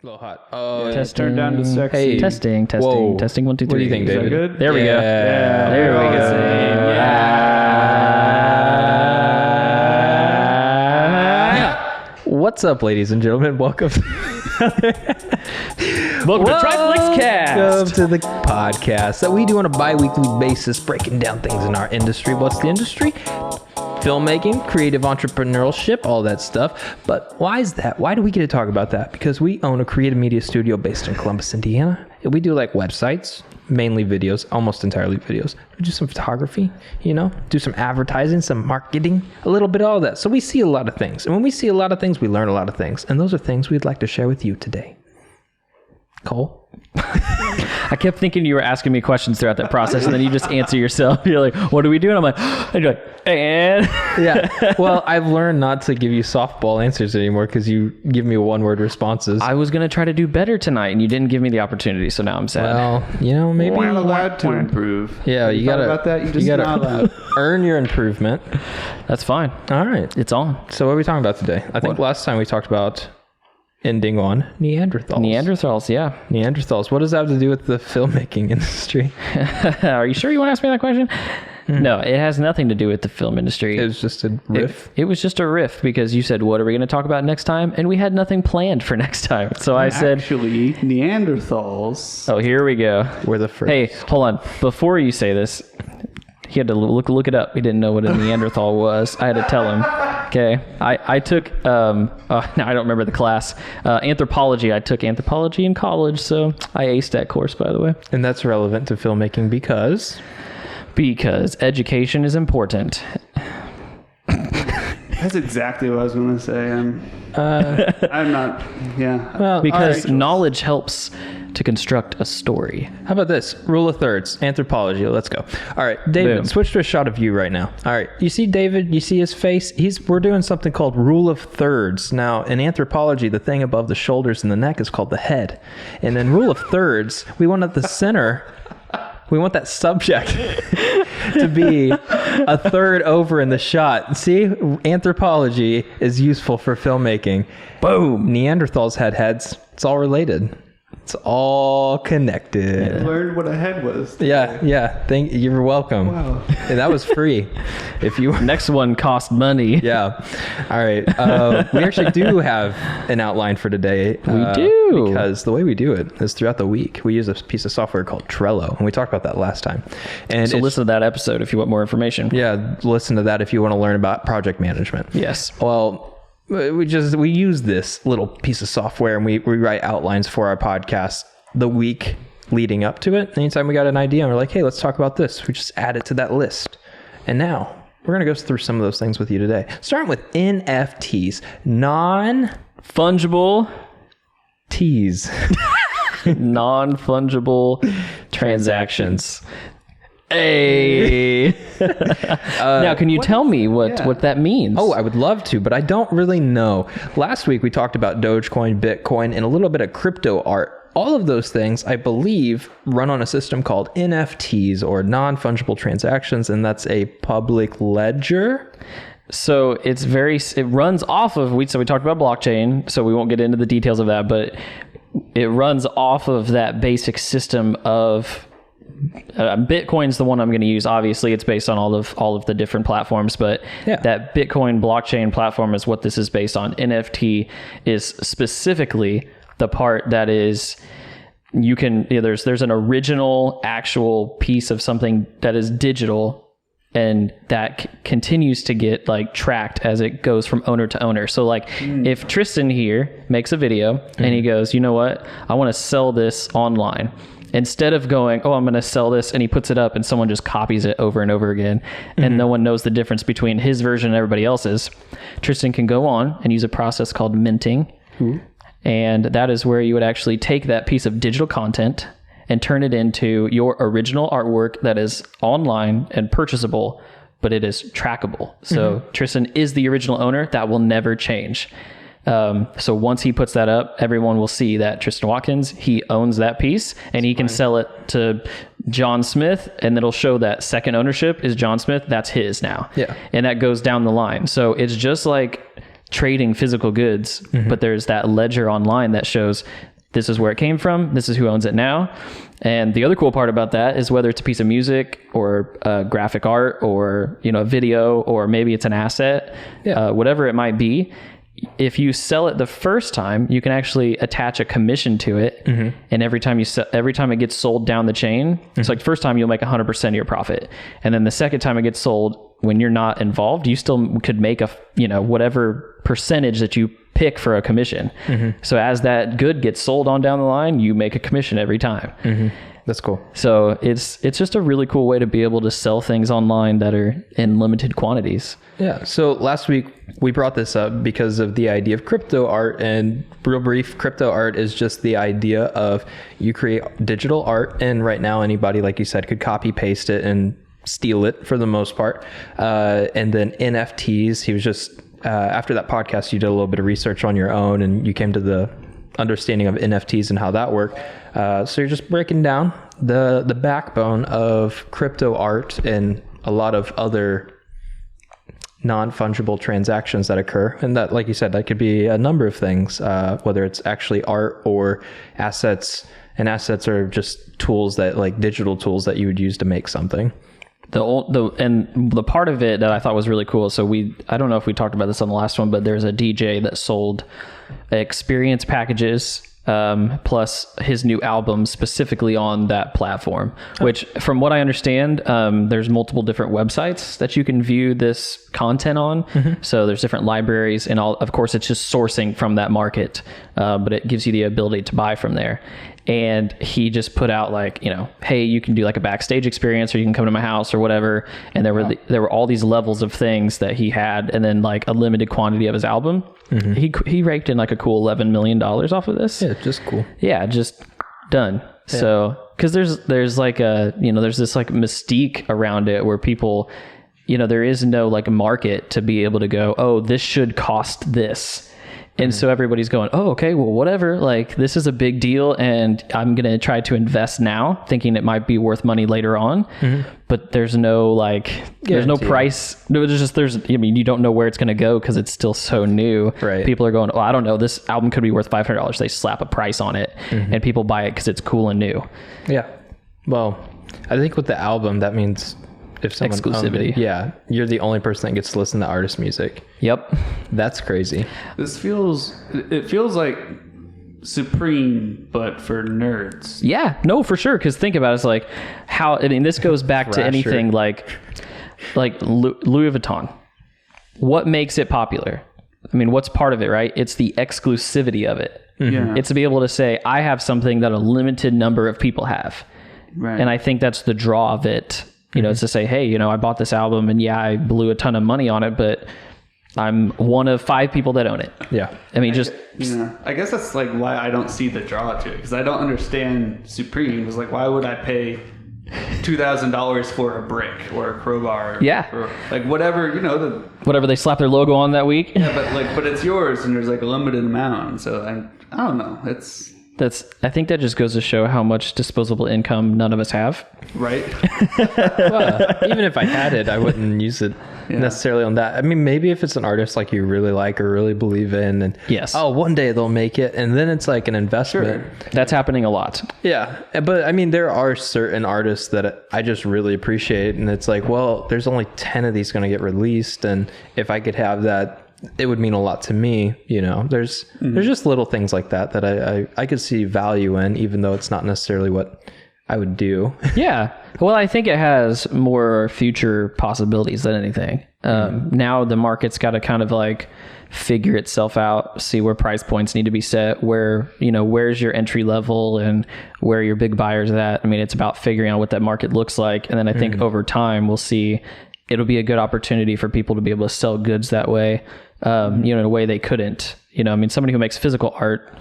A little hot. Oh, Testing. Turn down to sexy. Hey. Testing. Whoa. Testing. 1, 2, 3. What do you think, David? Is that good? There we go. Yeah. There we go. Yeah. What's up, ladies and gentlemen? Welcome to TRIFLIX Cast. Welcome to the podcast that we do on a bi-weekly basis, breaking down things in our industry. What's the industry? Filmmaking, creative entrepreneurship, all that stuff. But why is that? Why do we get to talk about that? Because we own a creative media studio based in Columbus, Indiana. We do like websites, mainly videos, almost entirely videos. We do some photography, do some advertising, some marketing, a little bit of all that. So we see a lot of things. And when we see a lot of things, we learn a lot of things. And those are things we'd like to share with you today. Cole? I kept thinking you were asking me questions throughout that process, and then you just answer yourself. You're like, what do we do? And I'm like, and you're like, and yeah. Well, I've learned not to give you softball answers anymore because you give me one-word responses. I was going to try to do better tonight, and you didn't give me the opportunity, so now I'm sad. Well, maybe we're not allowed to improve. Yeah, you gotta about that. You gotta not allowed. Earn your improvement. That's fine. All right, it's on. So what are we talking about today? I think last time we talked about ending on Neanderthals. Neanderthals, yeah. Neanderthals. What does that have to do with the filmmaking industry? Are you sure you want to ask me that question? No, it has nothing to do with the film industry. It was just a riff? It was just a riff because you said, what are we going to talk about next time? And we had nothing planned for next time. So I said... Actually, Neanderthals... Oh, here we go. We're the first. Hey, hold on. Before you say this, he had to look it up. He didn't know what a Neanderthal was. I had to tell him. Okay. I took... now I don't remember the class. Anthropology. I took anthropology in college, so I aced that course, by the way. And that's relevant to filmmaking because... Because education is important. That's exactly what I was going to say. I'm not. Yeah. Well, because knowledge helps to construct a story. How about this? Rule of thirds. Anthropology. Let's go. All right, David. Boom. Switch to a shot of you right now. All right. You see David? You see his face? We're doing something called rule of thirds. Now, in anthropology, the thing above the shoulders and the neck is called the head. And in rule of thirds, we want at the center. We want that subject to be a third over in the shot. See, anthropology is useful for filmmaking. Boom. Neanderthals had heads. It's all related. It's all connected. I learned what a head was. Yeah. You're welcome. Wow. And that was free. If you next one cost money. Yeah. All right. We actually do have an outline for today. We do. Because the way we do it is throughout the week. We use a piece of software called Trello, and we talked about that last time. And so listen to that episode if you want more information. Yeah, listen to that if you want to learn about project management. Yes. Well, we use this little piece of software and we write outlines for our podcast the week leading up to it. Anytime we got an idea and we're like, hey, let's talk about this, we just add it to that list. And now we're going to go through some of those things with you today. Starting with NFTs, non-fungible T's. Non-fungible transactions. Hey. Now, can you tell me what that means? Oh, I would love to, but I don't really know. Last week, we talked about Dogecoin, Bitcoin, and a little bit of crypto art. All of those things, I believe, run on a system called NFTs or non-fungible transactions, and that's a public ledger. So it runs off of, so we talked about blockchain, so we won't get into the details of that, but it runs off of that basic system of... Bitcoin's the one I'm going to use. Obviously, it's based on all of the different platforms, but that Bitcoin blockchain platform is what this is based on. NFT is specifically the part that is there's an original actual piece of something that is digital, and that continues to get tracked as it goes from owner to owner. So if Tristan here makes a video and he goes, you know what, I want to sell this online. Instead of going, I'm going to sell this, and he puts it up and someone just copies it over and over again, and no one knows the difference between his version and everybody else's, Tristan can go on and use a process called minting. And that is where you would actually take that piece of digital content and turn it into your original artwork that is online and purchasable, but it is trackable. So Tristan is the original owner. That will never change. So once he puts that up, everyone will see that Tristan Watkins, he owns that piece, and he can sell it to John Smith, and it'll show that second ownership is John Smith. That's his now. Yeah. And that goes down the line. So it's just like trading physical goods, but there's that ledger online that shows this is where it came from. This is who owns it now. And the other cool part about that is whether it's a piece of music or graphic art or, a video, or maybe it's an asset, whatever it might be. If you sell it the first time, you can actually attach a commission to it. And every time it gets sold down the chain, it's like first time you'll make 100% of your profit. And then the second time it gets sold, when you're not involved, you still could make whatever percentage that you pick for a commission. So as that good gets sold on down the line, you make a commission every time. That's cool. So it's just a really cool way to be able to sell things online that are in limited quantities. Yeah. So last week we brought this up because of the idea of crypto art, and real brief, crypto art is just the idea of you create digital art, and right now anybody, like you said, could copy paste it and steal it for the most part. And then NFTs, he was just, after that podcast, you did a little bit of research on your own and you came to the understanding of NFTs and how that worked. So you're just breaking down the backbone of crypto art and a lot of other non-fungible transactions that occur. And that, like you said, that could be a number of things, whether it's actually art or assets. And assets are just tools that, like digital tools that you would use to make something. The part of it that I thought was really cool. So I don't know if we talked about this on the last one, but there's a DJ that sold experience packages, plus his new album specifically on that platform, which from what I understand, there's multiple different websites that you can view this content on. So there's different libraries and of course it's just sourcing from that market, but it gives you the ability to buy from there. And he just put out like, hey, you can do like a backstage experience, or you can come to my house or whatever. And there were all these levels of things that he had, and then like a limited quantity of his album. He raked in like a cool $11 million off of this. Yeah, just cool. Yeah, just done. Yeah. So, because there's like there's this like mystique around it where people, there is no like market to be able to go, oh, this should cost this. And so everybody's going, oh, okay, well, whatever. Like, this is a big deal, and I'm going to try to invest now, thinking it might be worth money later on. But there's no there's no price. You don't know where it's going to go because it's still so new. Right. People are going, oh, I don't know, this album could be worth $500. They slap a price on it, and people buy it because it's cool and new. Yeah. Well, I think with the album, that means if someone exclusivity. You're the only person that gets to listen to artist music. Yep. That's crazy. It feels like Supreme, but for nerds. Yeah, no, for sure. Because think about it, it's like this goes back to anything like Louis Vuitton. What makes it popular? I mean, what's part of it, right? It's the exclusivity of it. Yeah. It's to be able to say, I have something that a limited number of people have. Right. And I think that's the draw of it. It's to say, hey, I bought this album and I blew a ton of money on it, but I'm one of 5 people that own it. Yeah. I mean, I guess that's like why I don't see the draw to it, because I don't understand Supreme. It's like, why would I pay $2,000 for a brick or a crowbar? Yeah. Or like whatever, whatever they slap their logo on that week. Yeah, but it's yours and there's like a limited amount. So I don't know. I think that just goes to show how much disposable income none of us have. Right. Well, even if I had it, I wouldn't use it necessarily on that. I mean, maybe if it's an artist like you really like or really believe in, and one day they'll make it, and then it's like an investment. Sure. That's happening a lot. Yeah. But I mean, there are certain artists that I just really appreciate, and it's like, well, there's only 10 of these going to get released, and if I could have that, it would mean a lot to me. There's just little things like that I could see value in, even though it's not necessarily what I would do. Yeah. Well, I think it has more future possibilities than anything. Now the market's got to kind of like figure itself out, see where price points need to be set, where, where's your entry level and where your big buyers at. I mean, it's about figuring out what that market looks like. And then I think over time we'll see it'll be a good opportunity for people to be able to sell goods that way, in a way they couldn't. I mean, somebody who makes physical art,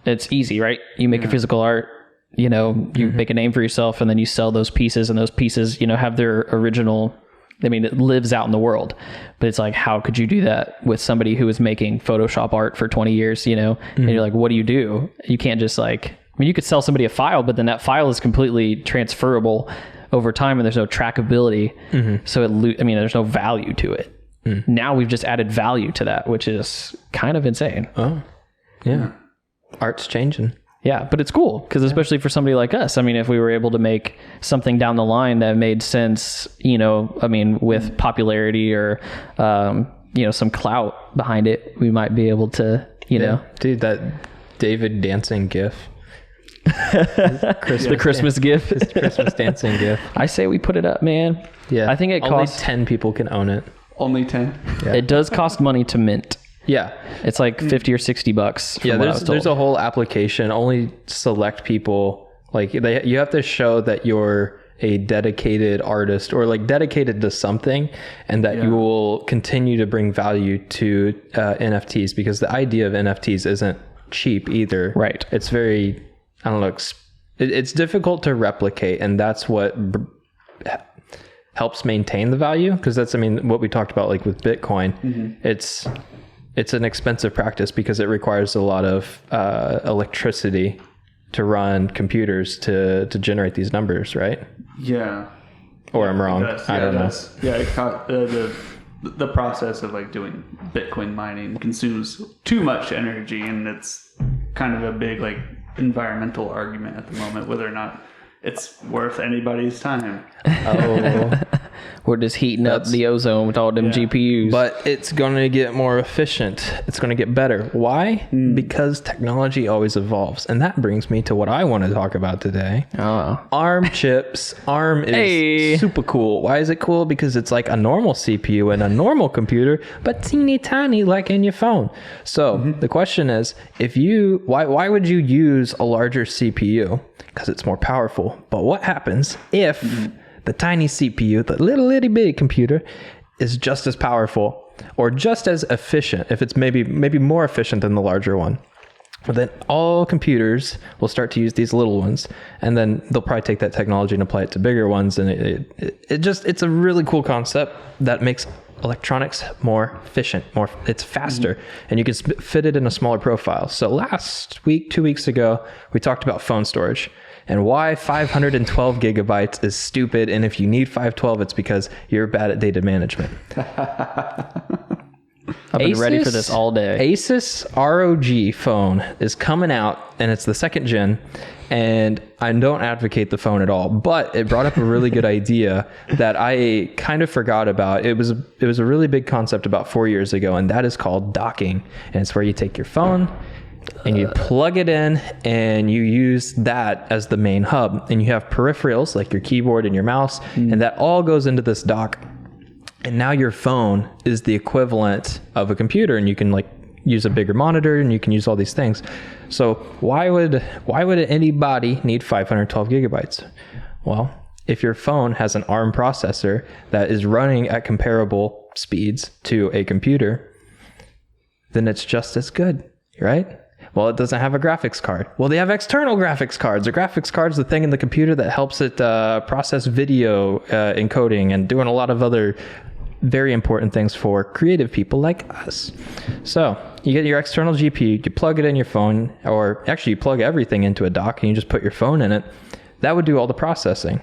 it's easy, right? You make a physical art, you make a name for yourself, and then you sell those pieces, and those pieces, have their original, I mean, it lives out in the world. But it's like, how could you do that with somebody who is making Photoshop art for 20 years, And you're like, what do? You can't just you could sell somebody a file, but then that file is completely transferable over time, and there's no trackability. So there's no value to it. Now we've just added value to that, which is kind of insane. Oh, yeah. Art's changing. Yeah, but it's cool because especially for somebody like us, I mean, if we were able to make something down the line that made sense, you know, I mean, with popularity or, you know, some clout behind it, we might be able to, you know. Dude, that David dancing gif. The Christmas gift. His Christmas dancing gif. I say we put it up, man. Yeah. I think it only costs 10 people can own it. Only 10. Yeah. It does cost money to mint. Yeah. It's like $50 or $60. Yeah, there's a whole application. Only select people, like you have to show that you're a dedicated artist or like dedicated to something, and that you will continue to bring value to NFTs, because the idea of NFTs isn't cheap either. Right. It's very, I don't know, it's difficult to replicate, and that's what helps maintain the value, because that's, I mean, what we talked about, like with Bitcoin, it's an expensive practice because it requires a lot of electricity to run computers to generate these numbers, right? Yeah. Or I'm wrong. I don't know. Yeah, the process of like doing Bitcoin mining consumes too much energy, and it's kind of a big like environmental argument at the moment whether or not it's worth anybody's time. Oh, we're just heating up the ozone with all them GPUs. but it's going to get more efficient. It's going to get better. Why? Because technology always evolves. And that brings me to what I want to talk about today. ARM chips. ARM is super cool. Why is it cool? Because it's like a normal CPU and a normal computer, but teeny tiny like in your phone. So the question is, why would you use a larger CPU? Because it's more powerful. But what happens if the tiny CPU, the little itty bitty computer, is just as powerful or just as efficient? If it's maybe more efficient than the larger one, but then all computers will start to use these little ones, and then they'll probably take that technology and apply it to bigger ones. And it's a really cool concept that makes electronics more efficient, it's faster, and you can fit it in a smaller profile. So last week, 2 weeks ago, we talked about phone storage and why 512 gigabytes is stupid. And if you need 512, it's because you're bad at data management. I've been ready for this all day. Asus ROG phone is coming out, and it's the second gen. And I don't advocate the phone at all, but it brought up a really good idea that I kind of forgot about. It was a really big concept about 4 years ago, and that is called docking. And it's where you take your phone and you plug it in, and you use that as the main hub. And you have peripherals like your keyboard and your mouse, and that all goes into this dock. And now your phone is the equivalent of a computer, and you can like use a bigger monitor, and you can use all these things. So why would anybody need 512 gigabytes? Well, if your phone has an ARM processor that is running at comparable speeds to a computer, then it's just as good, right? Well, it doesn't have a graphics card. Well, they have external graphics cards. A graphics card is the thing in the computer that helps it process video encoding and doing a lot of other very important things for creative people like us. So you get your external GPU, you plug it in your phone, or actually you plug everything into a dock and you just put your phone in it. That would do all the processing.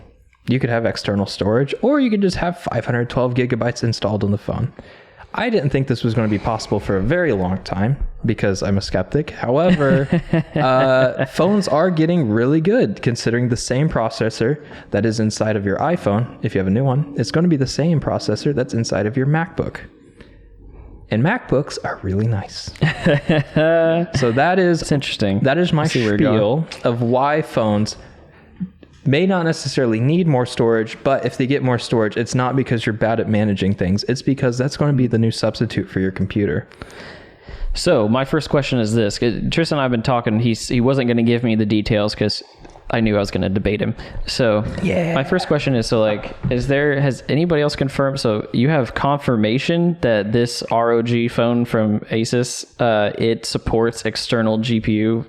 You could have external storage, or you could just have 512 gigabytes installed on the phone. I didn't think this was going to be possible for a very long time because I'm a skeptic. However, phones are getting really good, considering the same processor that is inside of your iPhone. If you have a new one, it's going to be the same processor that's inside of your MacBook. And MacBooks are really nice. So that's interesting. That is my spiel of why phones may not necessarily need more storage, but if they get more storage, it's not because you're bad at managing things. It's because that's going to be the new substitute for your computer. So my first question is this. Tristan and I have been talking. He wasn't going to give me the details because I knew I was going to debate him. So my first question is, so like, has anybody else confirmed? So you have confirmation that this ROG phone from Asus, it supports external GPU?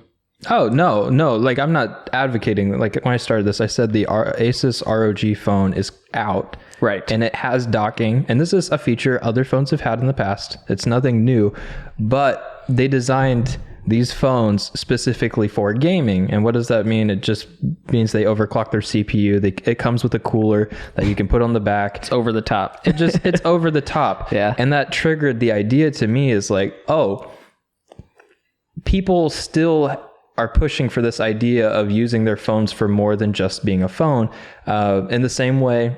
Oh, no. Like, I'm not advocating. Like, when I started this, I said the Asus ROG phone is out. Right. And it has docking. And this is a feature other phones have had in the past. It's nothing new. But they designed these phones specifically for gaming. And what does that mean? It just means they overclock their CPU. It comes with a cooler that you can put on the back. It's over the top. It's over the top. Yeah. And that triggered the idea to me is like, oh, people still are pushing for this idea of using their phones for more than just being a phone. In the same way,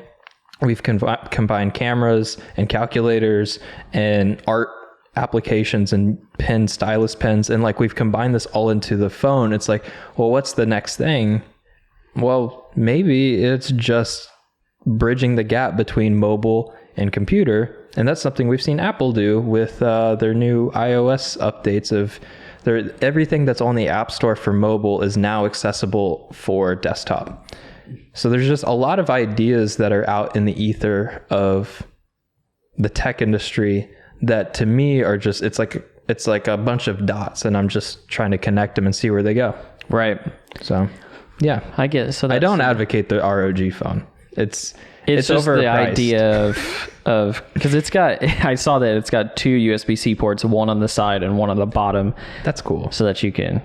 we've combined cameras and calculators and art applications and pens, stylus pens, and like we've combined this all into the phone. It's like, well, what's the next thing? Well, maybe it's just bridging the gap between mobile and computer. And that's something we've seen Apple do with their new iOS updates of everything that's on the App Store for mobile is now accessible for desktop. So there's just a lot of ideas that are out in the ether of the tech industry that to me are just, it's like a bunch of dots, and I'm just trying to connect them and see where they go. Right. So, yeah. I get it. So I don't advocate the ROG phone. It's just overpriced. The idea of because I saw that it's got 2 USB-C ports, one on the side and one on the bottom. That's cool. So that you can,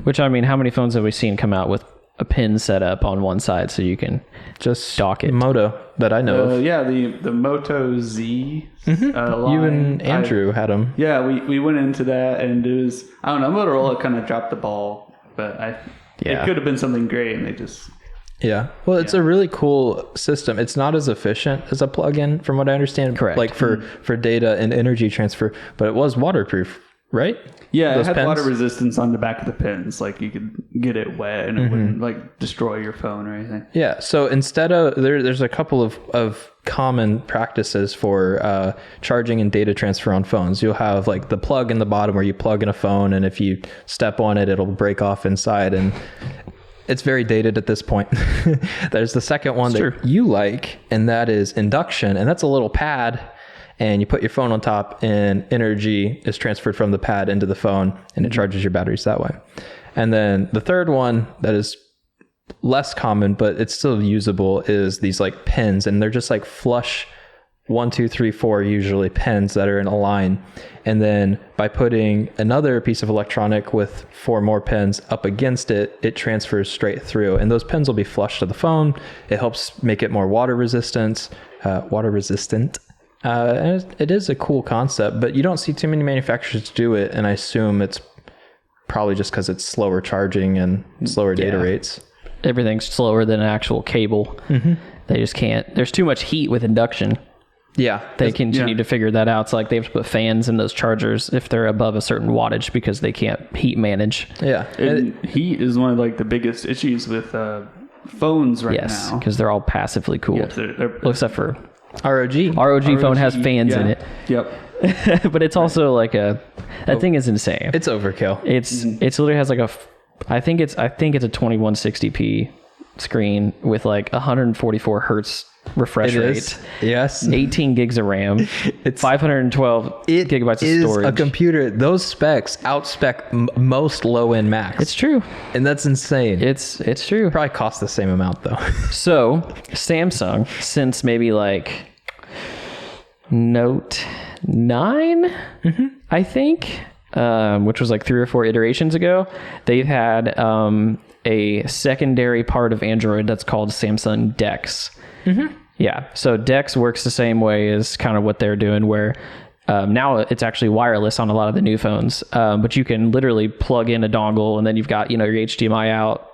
which I mean, how many phones have we seen come out with a pin set up on one side so you can just dock it? Moto that I know of. Yeah, the Moto Z line. You and Andrew had them. Yeah, we went into that, and it was, I don't know, Motorola kind of dropped the ball, but it could have been something great, and they just... Yeah. Well, it's a really cool system. It's not as efficient as a plug-in, from what I understand. Correct. Like for data and energy transfer, but it was waterproof, right? Yeah, Those it had pens? water resistance on the back of the pins. Like you could get it wet and it wouldn't like destroy your phone or anything. Yeah. So instead of there's a couple of common practices for charging and data transfer on phones. You'll have like the plug in the bottom where you plug in a phone, and if you step on it, it'll break off inside, and it's very dated at this point. There's the second one you like, and that is induction, and that's a little pad. And you put your phone on top, and energy is transferred from the pad into the phone, and it charges your batteries that way. And then the third one that is less common, but it's still usable, is these like pins, and they're just like flush 1, 2, 3, 4 usually pins that are in a line. And then by putting another piece of electronic with 4 more pins up against it, it transfers straight through. And those pins will be flush to the phone. It helps make it more water resistant. And it is a cool concept, but you don't see too many manufacturers do it, and I assume it's probably just because it's slower charging and slower data rates. Everything's slower than an actual cable. They just can't. There's too much heat with induction. Yeah. They continue to figure that out. It's like they have to put fans in those chargers if they're above a certain wattage because they can't heat manage. Yeah. And heat is one of like the biggest issues with phones right now. Yes, because they're all passively cooled. They're except for... ROG phone has fans in it. Yep. But it's also like that thing is insane. It's overkill. It's literally has like I think it's a 2160p screen with like 144 hertz refresh rate. Yes. 18 gigs of RAM. It's 512 gigabytes of storage. A computer. Those specs outspec most low-end Macs. It's true. And that's insane. It's true. Probably costs the same amount though. So Samsung, since maybe like Note 9, I think, which was like 3 or 4 iterations ago, they've had a secondary part of Android that's called Samsung Dex. Yeah, so Dex works the same way as kind of what they're doing, where now it's actually wireless on a lot of the new phones, but you can literally plug in a dongle, and then you've got your HDMI out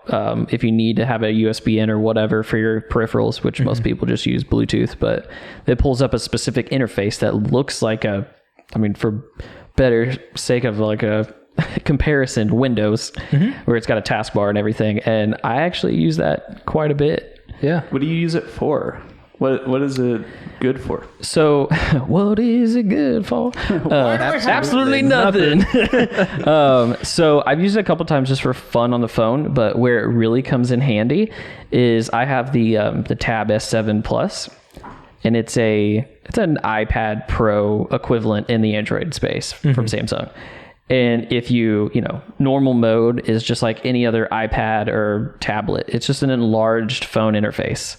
if you need to have a USB in or whatever for your peripherals, which most people just use Bluetooth, but it pulls up a specific interface that looks like for better sake of like a comparison, Windows, where it's got a taskbar and everything, and I actually use that quite a bit. Yeah. What do you use it for? What is it good for? So, what is it good for? Absolutely nothing. So I've used it a couple times just for fun on the phone, but where it really comes in handy is I have the Tab S7 Plus, and it's an iPad Pro equivalent in the Android space from Samsung. And if normal mode is just like any other iPad or tablet. It's just an enlarged phone interface.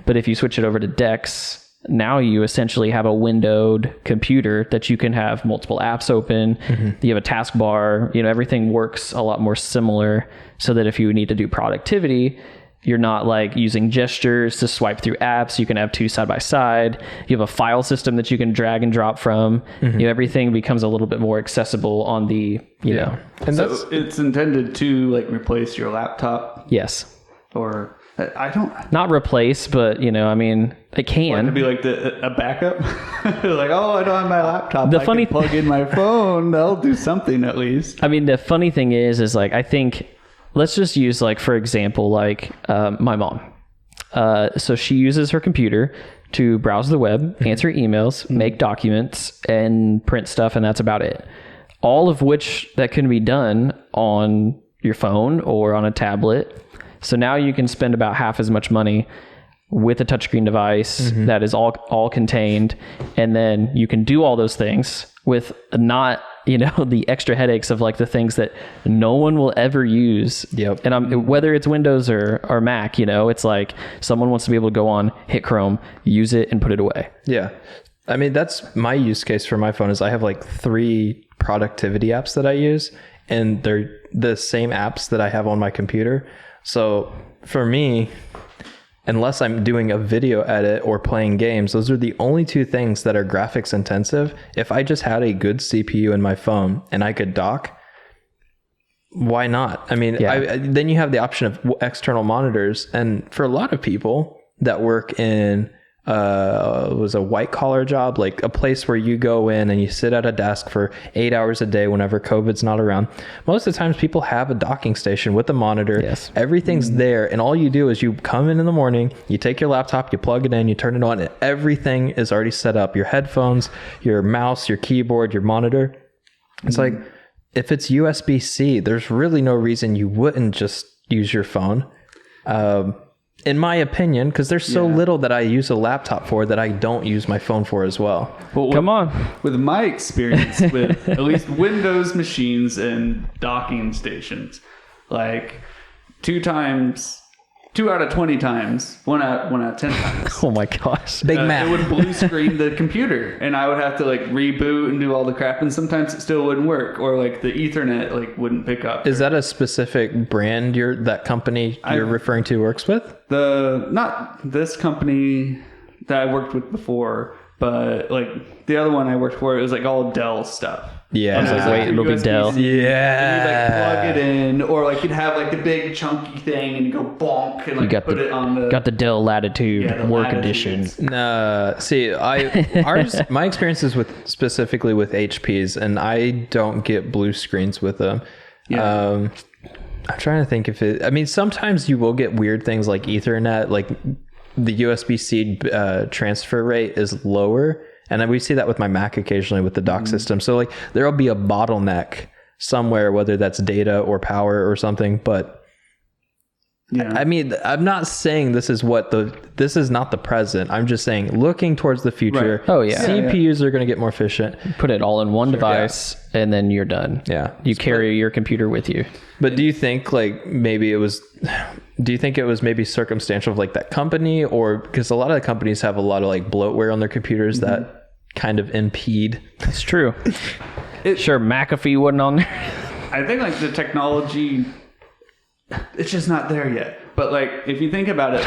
But if you switch it over to Dex, now you essentially have a windowed computer that you can have multiple apps open. You have a taskbar. Everything works a lot more similar, so that if you need to do productivity, You're not like using gestures to swipe through apps. You can have two side by side. You have a file system that you can drag and drop from. Everything becomes a little bit more accessible on the, you know. And so it's intended to like replace your laptop. Yes. Or I don't. Not replace, but I mean, it can. To be like a backup. Like, oh, I don't have my laptop. The I funny can plug in my phone. That'll do something at least. I mean, the funny thing is like, I think, let's just use like, for example, like my mom. So she uses her computer to browse the web, answer emails, make documents, and print stuff, and that's about it. All of which that can be done on your phone or on a tablet. So now you can spend about half as much money with a touchscreen device that is all contained, and then you can do all those things with not the extra headaches of like the things that no one will ever use. Yep. And whether it's Windows or Mac, it's like someone wants to be able to go on, hit Chrome, use it, and put it away. Yeah. I mean, that's my use case for my phone is I have like 3 productivity apps that I use, and they're the same apps that I have on my computer. So for me, unless I'm doing a video edit or playing games, those are the only 2 things that are graphics intensive. If I just had a good CPU in my phone and I could dock, why not? I mean, then you have the option of external monitors. And for a lot of people that work in was a white collar job, like a place where you go in and you sit at a desk for 8 hours a day whenever COVID's not around. Most of the times people have a docking station with a monitor. Yes. Everything's there, and all you do is you come in the morning, you take your laptop, you plug it in, you turn it on, and everything is already set up. Your headphones, your mouse, your keyboard, your monitor. It's like, if it's USB-C, there's really no reason you wouldn't just use your phone. In my opinion, because there's so little that I use a laptop for that I don't use my phone for as well. Come on. With my experience with at least Windows machines and docking stations, like 2 out of 20 times, 1 out of 10 times. Oh my gosh. Big math. It would blue screen the computer, and I would have to like reboot and do all the crap, and sometimes it still wouldn't work, or like the Ethernet like wouldn't pick up. Is that a specific brand that company you're referring to works with? Not this company that I worked with before, but like the other one I worked for, it was like all Dell stuff. Yeah. I was like, wait, it'll be Dell. Yeah. And you like plug it in, or like you'd have like the big chunky thing and you go bonk and like put it on the... Got the Dell Latitude Work Edition. See, my experience is specifically with HPs, and I don't get blue screens with them. Yeah. I'm trying to think sometimes you will get weird things like Ethernet, like the USB-C transfer rate is lower. And we see that with my Mac occasionally with the dock system. So like there'll be a bottleneck somewhere, whether that's data or power or something. But I mean, I'm not saying this is not the present. I'm just saying looking towards the future. Right. Oh yeah. CPUs are going to get more efficient. Put it all in one device and then you're done. Yeah. You carry your computer with you. But do you think like maybe it was maybe circumstantial of like that company, or because a lot of the companies have a lot of like bloatware on their computers that kind of impede? It's true. Sure, McAfee wasn't on there. I think like the technology, it's just not there yet. But like if you think about it,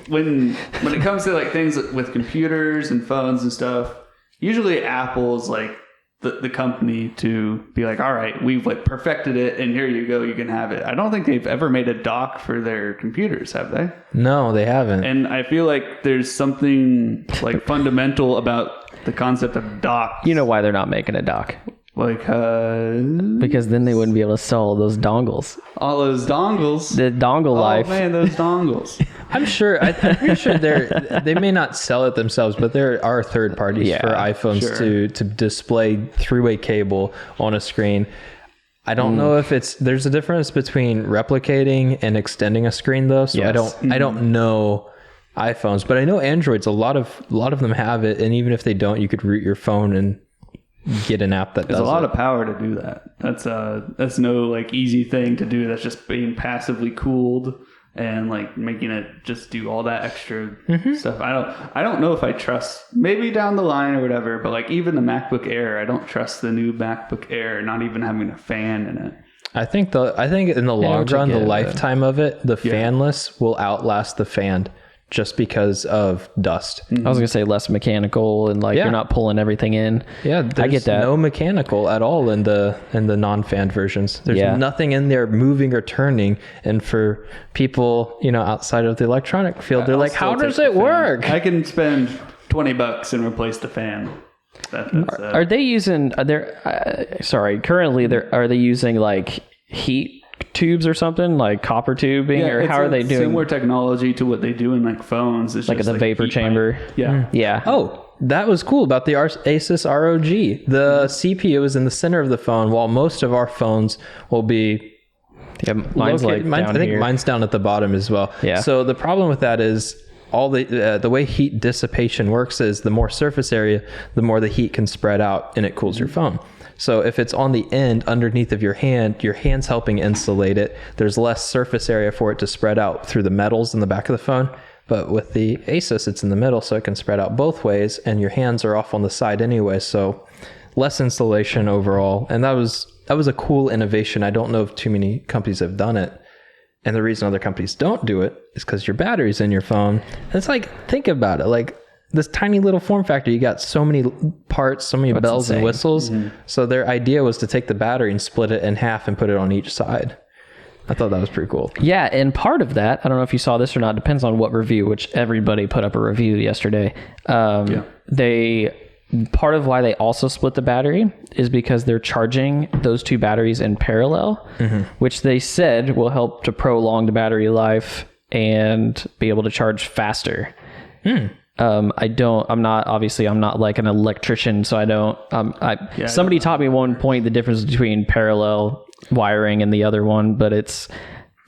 when it comes to like things with computers and phones and stuff, usually Apple's like the company to be like, all right, we've like perfected it, and here you go, you can have it. I don't think they've ever made a dock for their computers, have they? No, they haven't. And I feel like there's something like fundamental about the concept of docks. You know why they're not making a dock? Like, because then they wouldn't be able to sell those dongles. All those dongles. The dongle life. Oh man, those dongles. I'm pretty sure they may not sell it themselves, but there are third parties for iPhones to display through a cable on a screen. I don't know if there's a difference between replicating and extending a screen though. So yes. I don't know iPhones, but I know Androids, a lot of them have it. And even if they don't, you could root your phone and get an app that does it. There's a lot of power to do that. That's no like easy thing to do. That's just being passively cooled and like making it just do all that extra stuff. I don't know if I trust, maybe down the line or whatever, but like even the MacBook Air, I don't trust the new MacBook Air not even having a fan in it. I think in the long which I run, the get, lifetime of it, the fanless will outlast the fanned just because of dust. I was gonna say less mechanical and like Yeah. you're not pulling everything in. Yeah, I get that. No mechanical at all in the non-fanned versions. There's Yeah. nothing in there moving or turning. And for people, outside of the electronic field, they're like, I'll "How still does take it the fan. work?" I can spend $20 and replace the fan. Are they using? Currently, are they using like heat tubes or something like copper tubing, or how are they doing? Similar technology to what they do in like phones. It's Like just the vapor heat chamber? pipe. Yeah. Yeah. Oh, that was cool about the Asus ROG. The CPU is in the center of the phone, while most of our phones will be. Yeah, mine's located- like down I think here. mine's down at the bottom as well. Yeah. So the problem with that is all the way heat dissipation works is the more surface area, the more the heat can spread out, and it cools your phone. So if it's on the end underneath of your hand's helping insulate it. There's less surface area for it to spread out through the metals in the back of the phone. But with the Asus, it's in the middle, so it can spread out both ways, and your hands are off on the side anyway, so less insulation overall. And that was a cool innovation. I don't know if too many companies have done it. And the reason other companies don't do it is because your battery's in your phone. And it's like, think about it. Like this tiny little form factor, you got so many parts, so many bells insane. and whistles. So their idea was to take the battery and split it in half and put it on each side. I thought that was pretty cool. Yeah, and part of that, I don't know if you saw this or not, depends on what review, which everybody put up a review yesterday. Part of why they also split the battery is because they're charging those two batteries in parallel, which they said will help to prolong the battery life and be able to charge faster. I'm not like an electrician, so I don't, somebody taught me at one point the difference between parallel wiring and the other one, but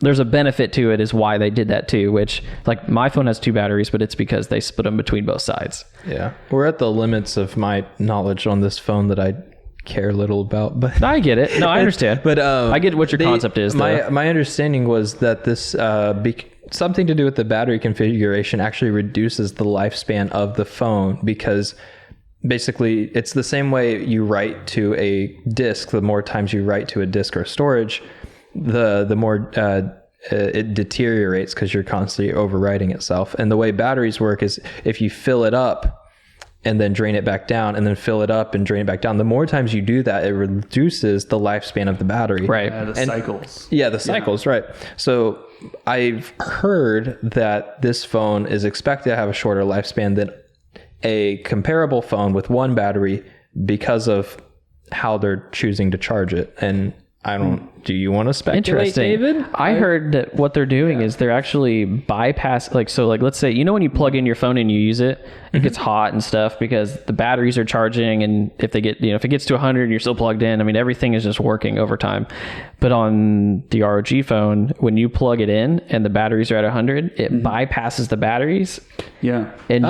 there's a benefit to it is why they did that too, which like my phone has two batteries, but it's because they split them between both sides. Yeah. We're at the limits of my knowledge on this phone that I care little about, but I get it. No, I understand. But I get what your concept is. My understanding was that this something to do with the battery configuration actually reduces the lifespan of the phone, because basically it's the same way you write to a disk. The more times you write to a disk or storage, the more it deteriorates because you're constantly overwriting itself. And the way batteries work is if you fill it up and then drain it back down, and then fill it up and drain it back down, the more times you do that, it reduces the lifespan of the battery. Right. Cycles. Yeah, the cycles, right. So I've heard that this phone is expected to have a shorter lifespan than a comparable phone with one battery because of how they're choosing to charge it. And I don't. Do you want to speculate, Interesting. David? I heard that what they're doing is they're actually bypass, like let's say, when you plug in your phone and you use it, it gets hot and stuff because the batteries are charging, and if they get, if it gets to 100 and you're still plugged in, I mean, everything is just working over time. But on the ROG phone, when you plug it in and the batteries are at 100, it bypasses the batteries. Yeah. And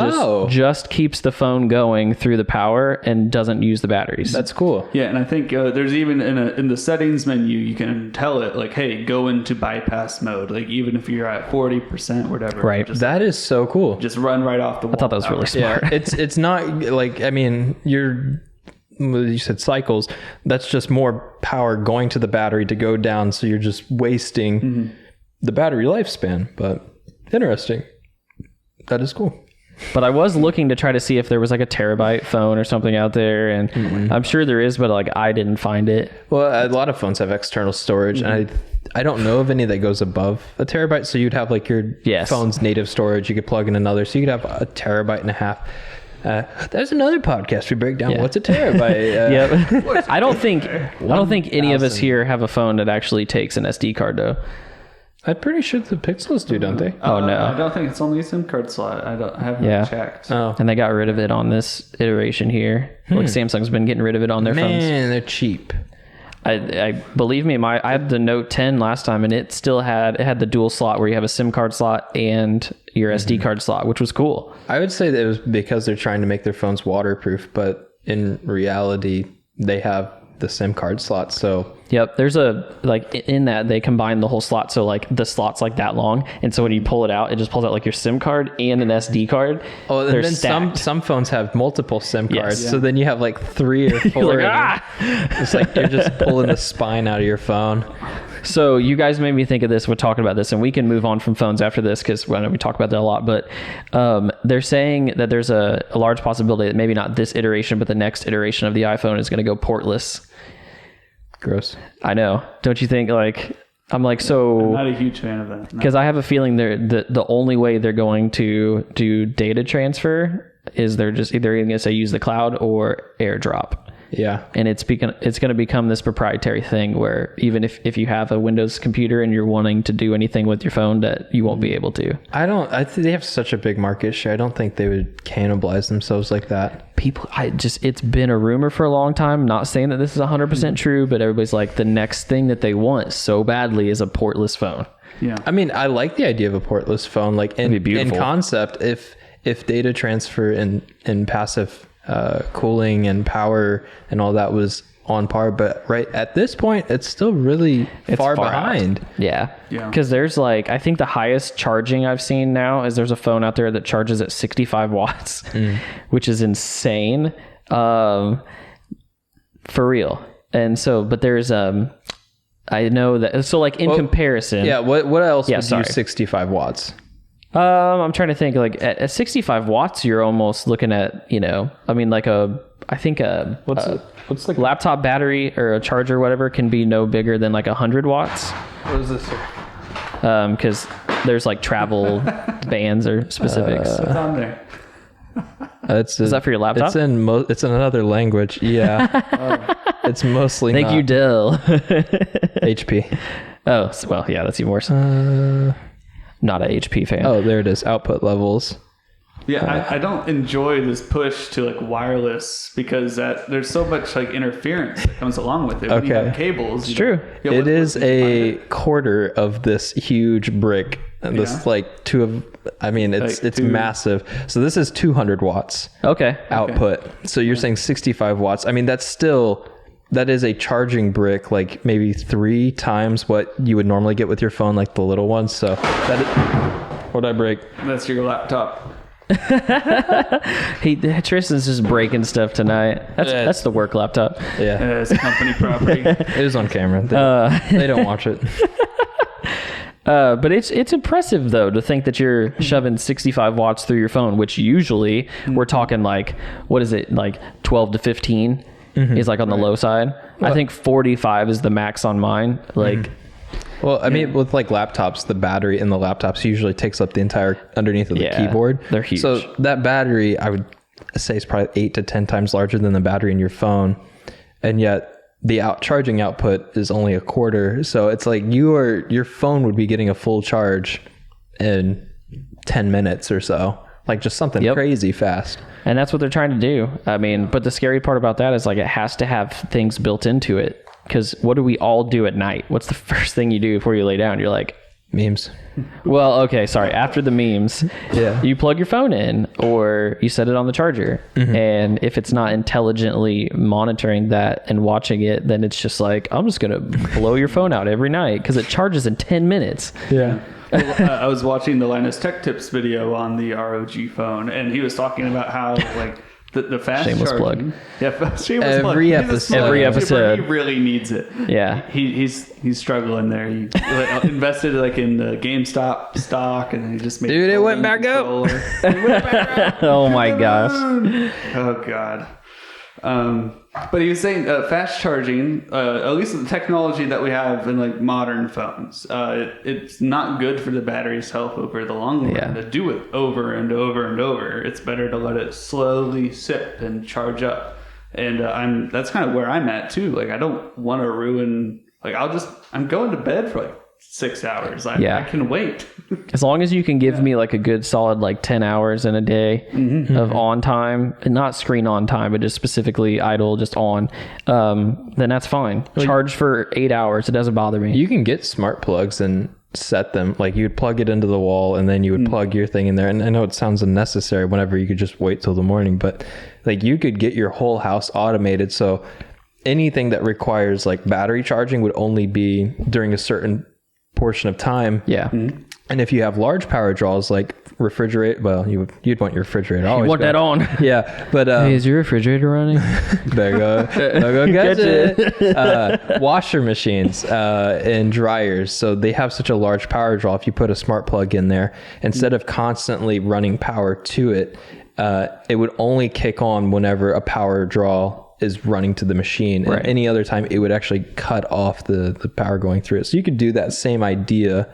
just keeps the phone going through the power and doesn't use the batteries. That's cool. Yeah, and I think there's even in the settings menu, you can tell it like, hey, go into bypass mode. Like even if you're at 40%, whatever. Right. That is so cool. Just run right off the wall. I thought that was really smart. Yeah, it's not like, I mean, you said cycles. That's just more power going to the battery to go down. So you're just wasting the battery lifespan. But interesting. That is cool. But I was looking to try to see if there was like a terabyte phone or something out there, and I'm sure there is, but like I didn't find it. Well, a lot of phones have external storage, and I don't know of any that goes above a terabyte. So you'd have like your phone's native storage. You could plug in another, so you could have a terabyte and a half. There's another podcast we break down what's a terabyte. I don't think any of us here have a phone that actually takes an SD card though. I'm pretty sure the Pixels do, don't they? Oh no, I don't think it's only a SIM card slot. I haven't checked. Oh, and they got rid of it on this iteration here. Like Samsung's been getting rid of it on their phones. Man, they're cheap. I believe me, I had the Note 10 last time, and it still had the dual slot where you have a SIM card slot and your SD card slot, which was cool. I would say that it was because they're trying to make their phones waterproof, but in reality, they have the SIM card slot. So Yep, there's in that they combine the whole slot, so like the slot's like that long, and so when you pull it out, it just pulls out like your SIM card and an SD card. Oh, and They're then stacked. some phones have multiple SIM cards, Yes. so then you have like 3 or 4. Like, It's like you're just pulling the spine out of your phone. So you guys made me think of this. We're talking about this, and we can move on from phones after this because I know we talk about that a lot. But they're saying that there's a large possibility that maybe not this iteration, but the next iteration of the iPhone is going to go portless. Gross. I know. Don't you think? I'm not a huge fan of that. No. Because I have a feeling the only way they're going to do data transfer is they're just either going to say use the cloud or AirDrop. Yeah. And it's going to become this proprietary thing where even if you have a Windows computer and you're wanting to do anything with your phone, that you won't be able to. I think they have such a big market share. I don't think they would cannibalize themselves like that. It's been a rumor for a long time. Not saying that this is 100% true, but everybody's like, the next thing that they want so badly is a portless phone. Yeah. I mean, I like the idea of a portless phone. Like in concept, if data transfer and passive cooling and power and all that was on par, but right at this point it's still really far behind. Yeah. Because there's I think the highest charging I've seen now is there's a phone out there that charges at 65 watts, which is insane, for real. And so, but there's I know that, so in comparison, what else would use 65 watts? I'm trying to think. At 65 watts, you're almost looking at, what's the laptop battery or a charger, whatever, can be no bigger than 100 watts. What is this? Because there's travel bands or specifics. What's on there? Is that for your laptop? It's in another language. Yeah. It's mostly Thank you, Dell. HP. Oh, well, yeah, that's even worse. Not a HP fan. Oh, there it is. Output levels. Yeah, I don't enjoy this push to wireless because there's so much interference that comes along with it. When you have cables. It's true. It is a quarter of this huge brick. And this it's massive. So this is 200 watts. Okay. Output. Okay. So you're saying 65 watts. I mean, that is a charging brick, maybe 3 times what you would normally get with your phone, the little ones. So what'd I break? That's your laptop. Tristan's just breaking stuff tonight. That's the work laptop. Yeah. It's company property. It is on camera. They don't watch it. But it's impressive though to think that you're shoving 65 watts through your phone, which usually we're talking what is it, 12 to 15 is on the low side. I think 45 is the max on mine. Well, I mean, with laptops, the battery in the laptops usually takes up the entire underneath of the keyboard. They're huge. So that battery, I would say, is probably 8 to 10 times larger than the battery in your phone, and yet the charging output is only a quarter. So it's your phone would be getting a full charge in 10 minutes or so. Just something crazy fast. And that's what they're trying to do. I mean, but the scary part about that is it has to have things built into it. Because what do we all do at night? What's the first thing you do before you lay down? You're memes. Well, okay, sorry. After the memes, yeah, you plug your phone in or you set it on the charger. And if it's not intelligently monitoring that and watching it, then it's just I'm just going to blow your phone out every night because it charges in 10 minutes. Yeah. I was watching the Linus Tech Tips video on the ROG phone, and he was talking about how the fast shameless charging. plug. Yeah, shameless plug. Every episode. He really needs it. Yeah, he's struggling there. He invested in the GameStop stock, and then he just made. Dude, it went back up. Oh my gosh. Oh god. But he was saying fast charging, at least the technology that we have in modern phones, it's not good for the battery's health over the long run. Yeah. To do it over and over and over, it's better to let it slowly sip and charge up. And that's kind of where I'm at too. I don't want to ruin. I'm going to bed for 6 hours. I can wait. As long as you can give me a good solid 10 hours in a day of on time, and not screen on time, but just specifically idle, just on, then that's fine. Charge for 8 hours. It doesn't bother me. You can get smart plugs and set them. You would plug it into the wall and then you would plug your thing in there. And I know it sounds unnecessary whenever you could just wait till the morning, but you could get your whole house automated. So anything that requires like battery charging would only be during a certain portion of time. Yeah. And if you have large power draws like refrigerate, well, you'd want your refrigerator always. You want that on? Yeah, but Hey, is your refrigerator running? there go catch it. Washer machines and dryers, so they have such a large power draw. If you put a smart plug in there, instead of constantly running power to it, it would only kick on whenever a power draw is running to the machine. Right. And any other time, it would actually cut off the power going through it. So you could do that same idea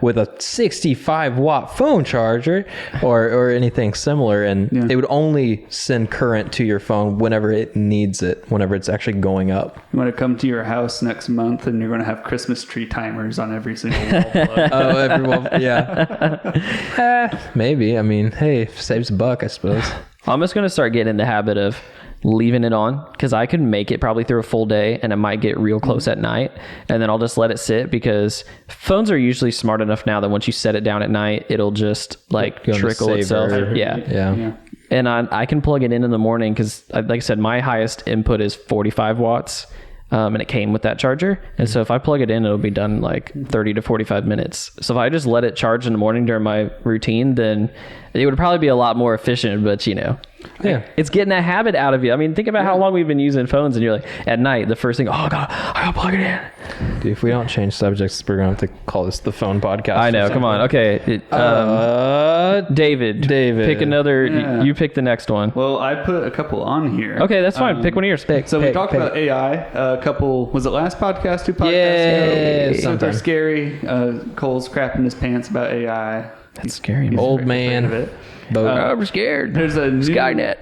with a 65 watt phone charger or anything similar. And it would only send current to your phone whenever it needs it, whenever it's actually going up. You want to come to your house next month and you're going to have Christmas tree timers on every single wall plug. Oh, everyone. Yeah. Maybe. I mean, hey, saves a buck, I suppose. I'm just going to start getting in the habit of leaving it on, because I can make it probably through a full day and it might get real close at night, and then I'll just let it sit, because phones are usually smart enough now that once you set it down at night, it'll just like trickle itself. Yeah. And I can plug it in the morning, because like I said, my highest input is 45 watts. And it came with that charger. And so if I plug it in, it'll be done in like 30 to 45 minutes. So if I just let it charge in the morning during my routine, then it would probably be a lot more efficient. But it's getting that habit out of you. I mean, think about how long we've been using phones, and you're like, at night, the first thing, oh God, I gotta plug it in. Dude, if we don't change subjects, we're going to have to call this the phone podcast. I know. Come on. Okay. David, pick another. Yeah. You pick the next one. Well, I put a couple on here. Okay, that's fine. Pick one of yours. So we talked about AI a couple, was it last podcast, 2 podcasts ago? Super scary. Cole's crapping his pants about AI. That's scary, man. Old man. I'm scared. There's a new Skynet.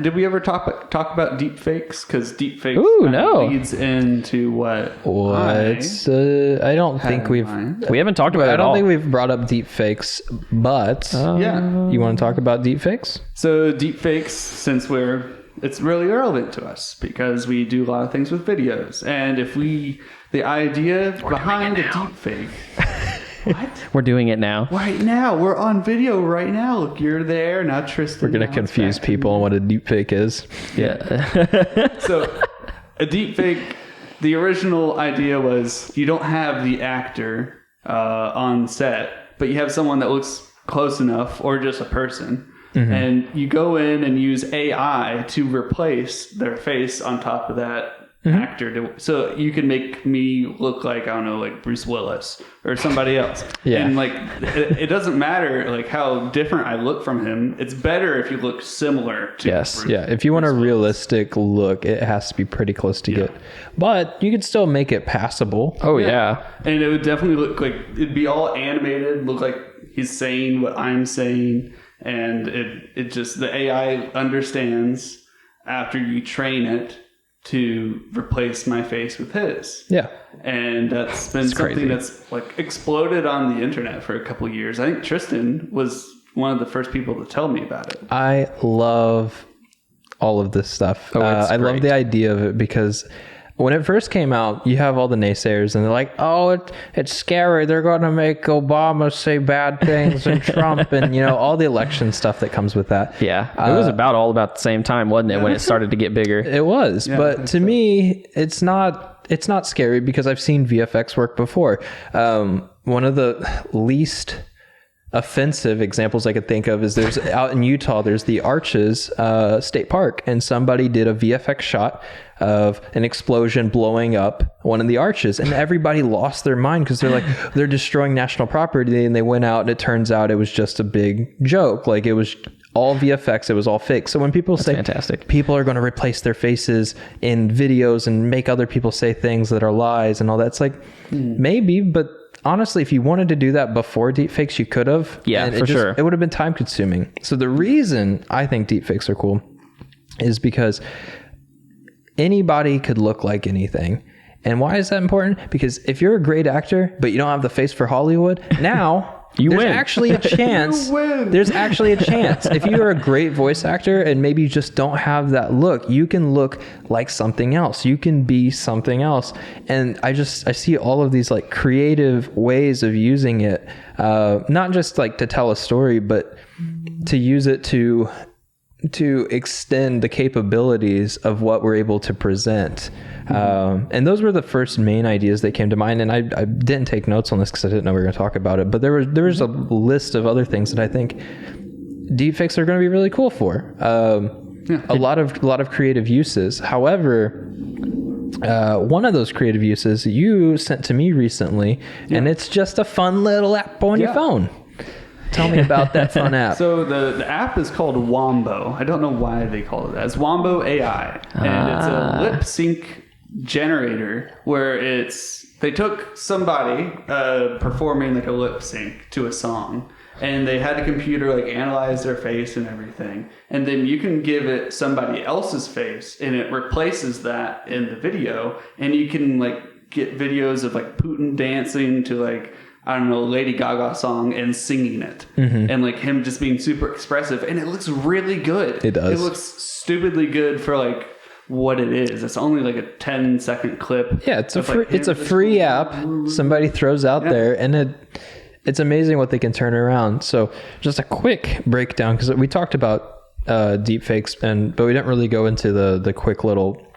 Did we ever talk about deep fakes? Because deep fakes leads into what? I don't think we haven't talked about it at all. I don't think we've brought up deep fakes, but you want to talk about deep fakes? So deep fakes, since it's really relevant to us because we do a lot of things with videos, and the idea behind a deep fake. What? We're doing it now. Right now. We're on video right now. Look, you're there. Now Tristan. We're going to confuse people on what a deepfake is. Yeah. So a deepfake, the original idea was you don't have the actor on set, but you have someone that looks close enough, or just a person. Mm-hmm. And you go in and use AI to replace their face on top of that actor, so you can make me look like, I don't know, like Bruce Willis or somebody else. And like it doesn't matter like how different I look from him. It's better if you look similar to Bruce. If you want a realistic look, it has to be pretty close to get, but you could still make it passable. And it would definitely look like it'd be all animated, look like he's saying what I'm saying, and it just, the AI understands after you train it to replace my face with his. And that's been something that's like exploded on the internet for a couple of years. I think Tristan was one of the first people to tell me about it. I love all of this stuff. I love the idea of it, because when it first came out, you have all the naysayers and they're like, oh, it's scary. They're going to make Obama say bad things and Trump and, all the election stuff that comes with that. Yeah. It was all about the same time, wasn't it, when it started to get bigger? It was. But to me, it's not scary, because I've seen VFX work before. One of the least offensive examples I could think of is there's out in Utah, there's the Arches State Park, and somebody did a VFX shot of an explosion blowing up one of the arches, and everybody lost their mind because they're like, they're destroying national property, and they went out and it turns out it was just a big joke. Like, it was all VFX, it was all fake. So when people say fantastic, people are going to replace their faces in videos and make other people say things that are lies and all that, it's like, maybe, but honestly, if you wanted to do that before deepfakes, you could have. Sure. It would have been time consuming. So the reason I think deepfakes are cool is because anybody could look like anything. And why is that important? Because if you're a great actor, but you don't have the face for Hollywood, now there's actually a chance. There's actually a chance. If you are a great voice actor and maybe you just don't have that look, you can look like something else. You can be something else. And I see all of these like creative ways of using it, not just like to tell a story, but to use it to to extend the capabilities of what we're able to present. And those were the first main ideas that came to mind. And I didn't take notes on this because I didn't know we were going to talk about it. But there was a list of other things that I think deepfakes are going to be really cool for. A lot of creative uses. However, one of those creative uses you sent to me recently, and it's just a fun little app on your phone. Tell me about that fun app. So the app is called Wombo. I don't know why they call it that. It's Wombo AI, and it's a lip sync generator where they took somebody performing like a lip sync to a song, and they had a computer like analyze their face and everything, and then you can give it somebody else's face, and it replaces that in the video, and you can like get videos of like Putin dancing to like, I don't know, Lady Gaga song and singing it. And like him just being super expressive. And it looks really good. It does. It looks stupidly good for like what it is. It's only like a 10-second clip. Yeah, it's a free app somebody throws out there, and it's amazing what they can turn around. So just a quick breakdown, because we talked about deepfakes, but we didn't really go into the quick little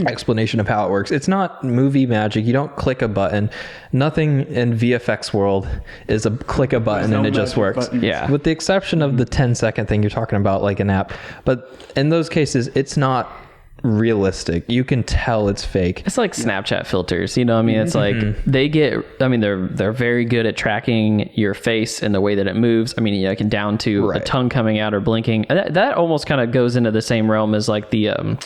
explanation of how it works. It's not movie magic. You don't click a button. Nothing in VFX world is a click a button and it just works. Buttons. Yeah. With the exception of the 10-second thing you're talking about, like an app. But in those cases, it's not realistic. You can tell it's fake. It's like Snapchat filters, you know what I mean? It's like they're very good at tracking your face and the way that it moves. I mean, like down to the tongue coming out or blinking. That almost kind of goes into the same realm as like the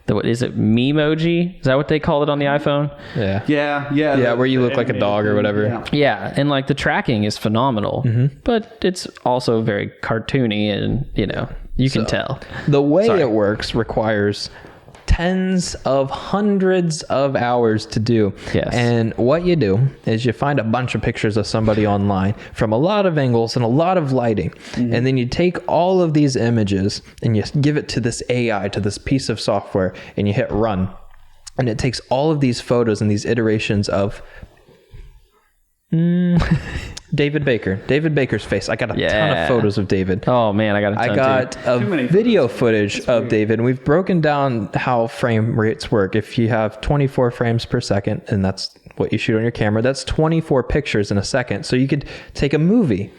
what is it, Memoji? Is that what they call it on the iPhone? Yeah, where you look like a dog or whatever. Yeah, and like the tracking is phenomenal, but it's also very cartoony, and you can tell. The way it works requires tens of hundreds of hours to do. Yes. And what you do is you find a bunch of pictures of somebody online from a lot of angles and a lot of lighting. And then you take all of these images and you give it to this AI, to this piece of software, and you hit run. And it takes all of these photos and these iterations of David Baker's face. I got a ton of photos of David. Oh man, I got a video footage of David, and we've broken down how frame rates work. If you have 24 frames per second, and that's what you shoot on your camera, that's 24 pictures in a second. So you could take a movie,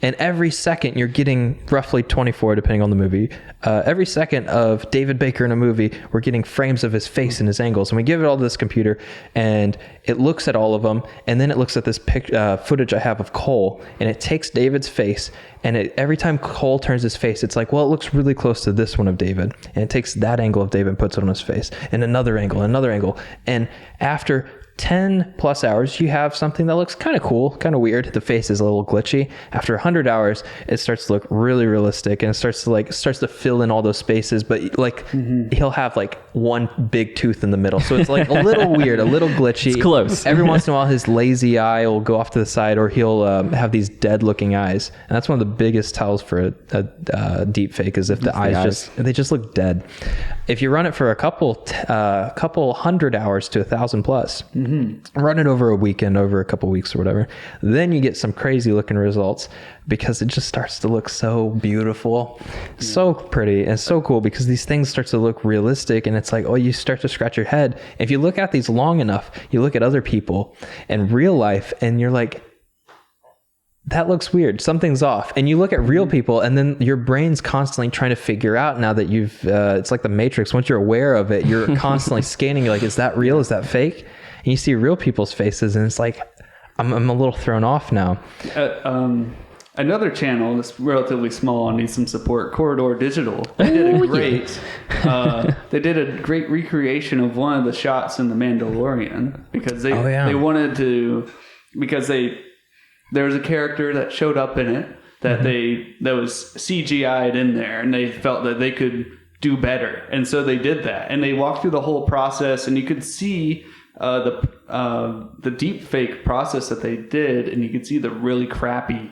and every second you're getting roughly 24, depending on the movie. Every second of David Baker in a movie, we're getting frames of his face and his angles. And we give it all to this computer, and it looks at all of them. And then it looks at this footage I have of Cole, and it takes David's face. And every time Cole turns his face, it's like, well, it looks really close to this one of David. And it takes that angle of David and puts it on his face, and another angle, another angle. And after 10 plus hours, you have something that looks kind of cool, kind of weird. The face is a little glitchy. After 100 hours, it starts to look really realistic, and it starts to fill in all those spaces. But like he'll have like one big tooth in the middle, so it's like a little weird, a little glitchy. It's close. Every once in a while, his lazy eye will go off to the side, or he'll have these dead-looking eyes, and that's one of the biggest tells for a deep fake is if the eyes just look dead. If you run it for a couple 100 hours to 1,000 plus. Run it over a weekend, over a couple weeks or whatever, then you get some crazy looking results, because it just starts to look so beautiful, so pretty, and so cool, because these things start to look realistic, and it's like, oh, you start to scratch your head. If you look at these long enough, you look at other people in real life, and you're like, that looks weird. Something's off. And you look at real people, and then your brain's constantly trying to figure out, now that you've, it's like the Matrix. Once you're aware of it, you're constantly scanning. You're like, is that real? Is that fake? And you see real people's faces, and it's like, I'm a little thrown off now. Another channel that's relatively small and needs some support, Corridor Digital. They did they did a great recreation of one of the shots in The Mandalorian, because they wanted to, because there was a character that showed up in it that that was CGI'd in there, and they felt that they could do better, and so they did that, and they walked through the whole process, and you could see the deep fake process that they did, and you could see the really crappy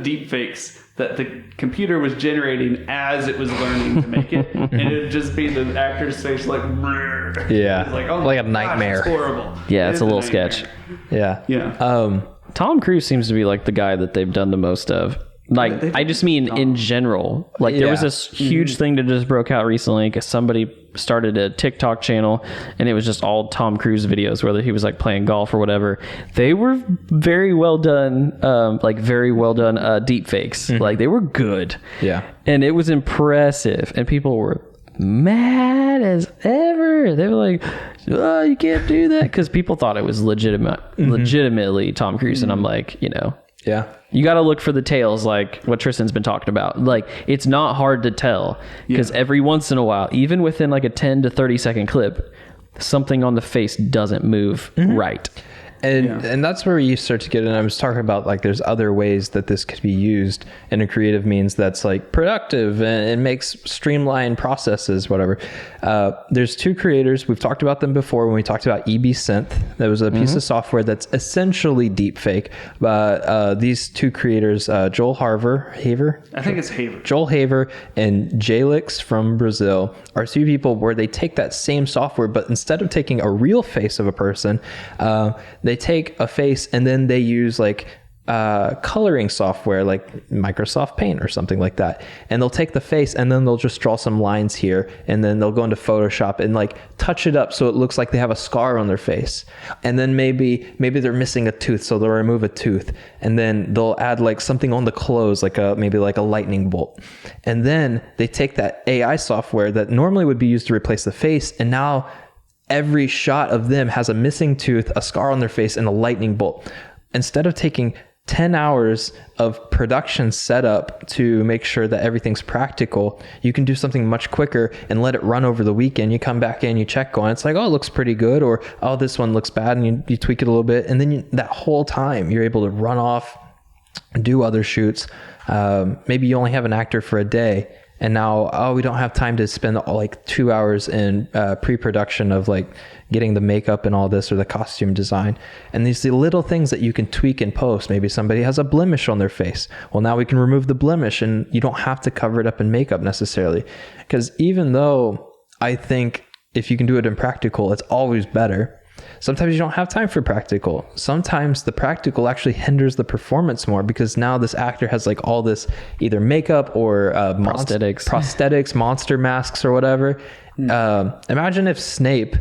deep fakes that the computer was generating as it was learning to make it, and it would just be the actor's face like, like, oh, like a nightmare. Gosh, it's horrible. Yeah, it's a little sketch. Yeah. Tom Cruise seems to be like the guy that they've done the most of. Like, I just mean in general. Like, there was this huge thing that just broke out recently because somebody started a TikTok channel and it was just all Tom Cruise videos, whether he was like playing golf or whatever. They were very well done, deep fakes. Like, they were good. Yeah. And it was impressive. And people were mad as ever. They were like, oh, you can't do that. Because people thought it was legitimately Tom Cruise. And I'm like, Yeah. you got to look for the tails, like what Tristan's been talking about. Like, it's not hard to tell because every once in a while, even within like a 10 to 30 second clip, something on the face doesn't move right. And that's where you start to get in. I was talking about like there's other ways that this could be used in a creative means that's like productive and it makes streamlined processes, whatever. There's two creators. We've talked about them before when we talked about EB Synth. That was a piece of software that's essentially deepfake. But these two creators, Joel Haver? I think it's Haver. Joel Haver and TRIFLIX from Brazil are two people where they take that same software, but instead of taking a real face of a person, they take a face and then they use like coloring software like Microsoft Paint or something like that. And they'll take the face and then they'll just draw some lines here and then they'll go into Photoshop and like touch it up so it looks like they have a scar on their face. And then maybe they're missing a tooth, so they'll remove a tooth. And then they'll add like something on the clothes, like maybe like a lightning bolt. And then they take that AI software that normally would be used to replace the face, and now every shot of them has a missing tooth, a scar on their face, and a lightning bolt. Instead of taking 10 hours of production setup to make sure that everything's practical, you can do something much quicker and let it run over the weekend. You come back in, you check on it. It's like, oh, it looks pretty good. Or, oh, this one looks bad. And you tweak it a little bit. And then that whole time you're able to run off, do other shoots. Maybe you only have an actor for a day. And now, oh, we don't have time to spend like 2 hours in pre-production of like getting the makeup and all this or the costume design. And these little things that you can tweak in post. Maybe somebody has a blemish on their face. Well, now we can remove the blemish and you don't have to cover it up in makeup necessarily. Because even though I think if you can do it in practical, it's always better. Sometimes you don't have time for practical. Sometimes the practical actually hinders the performance more because now this actor has like all this either makeup or prosthetics, monster masks or whatever. Imagine if Snape,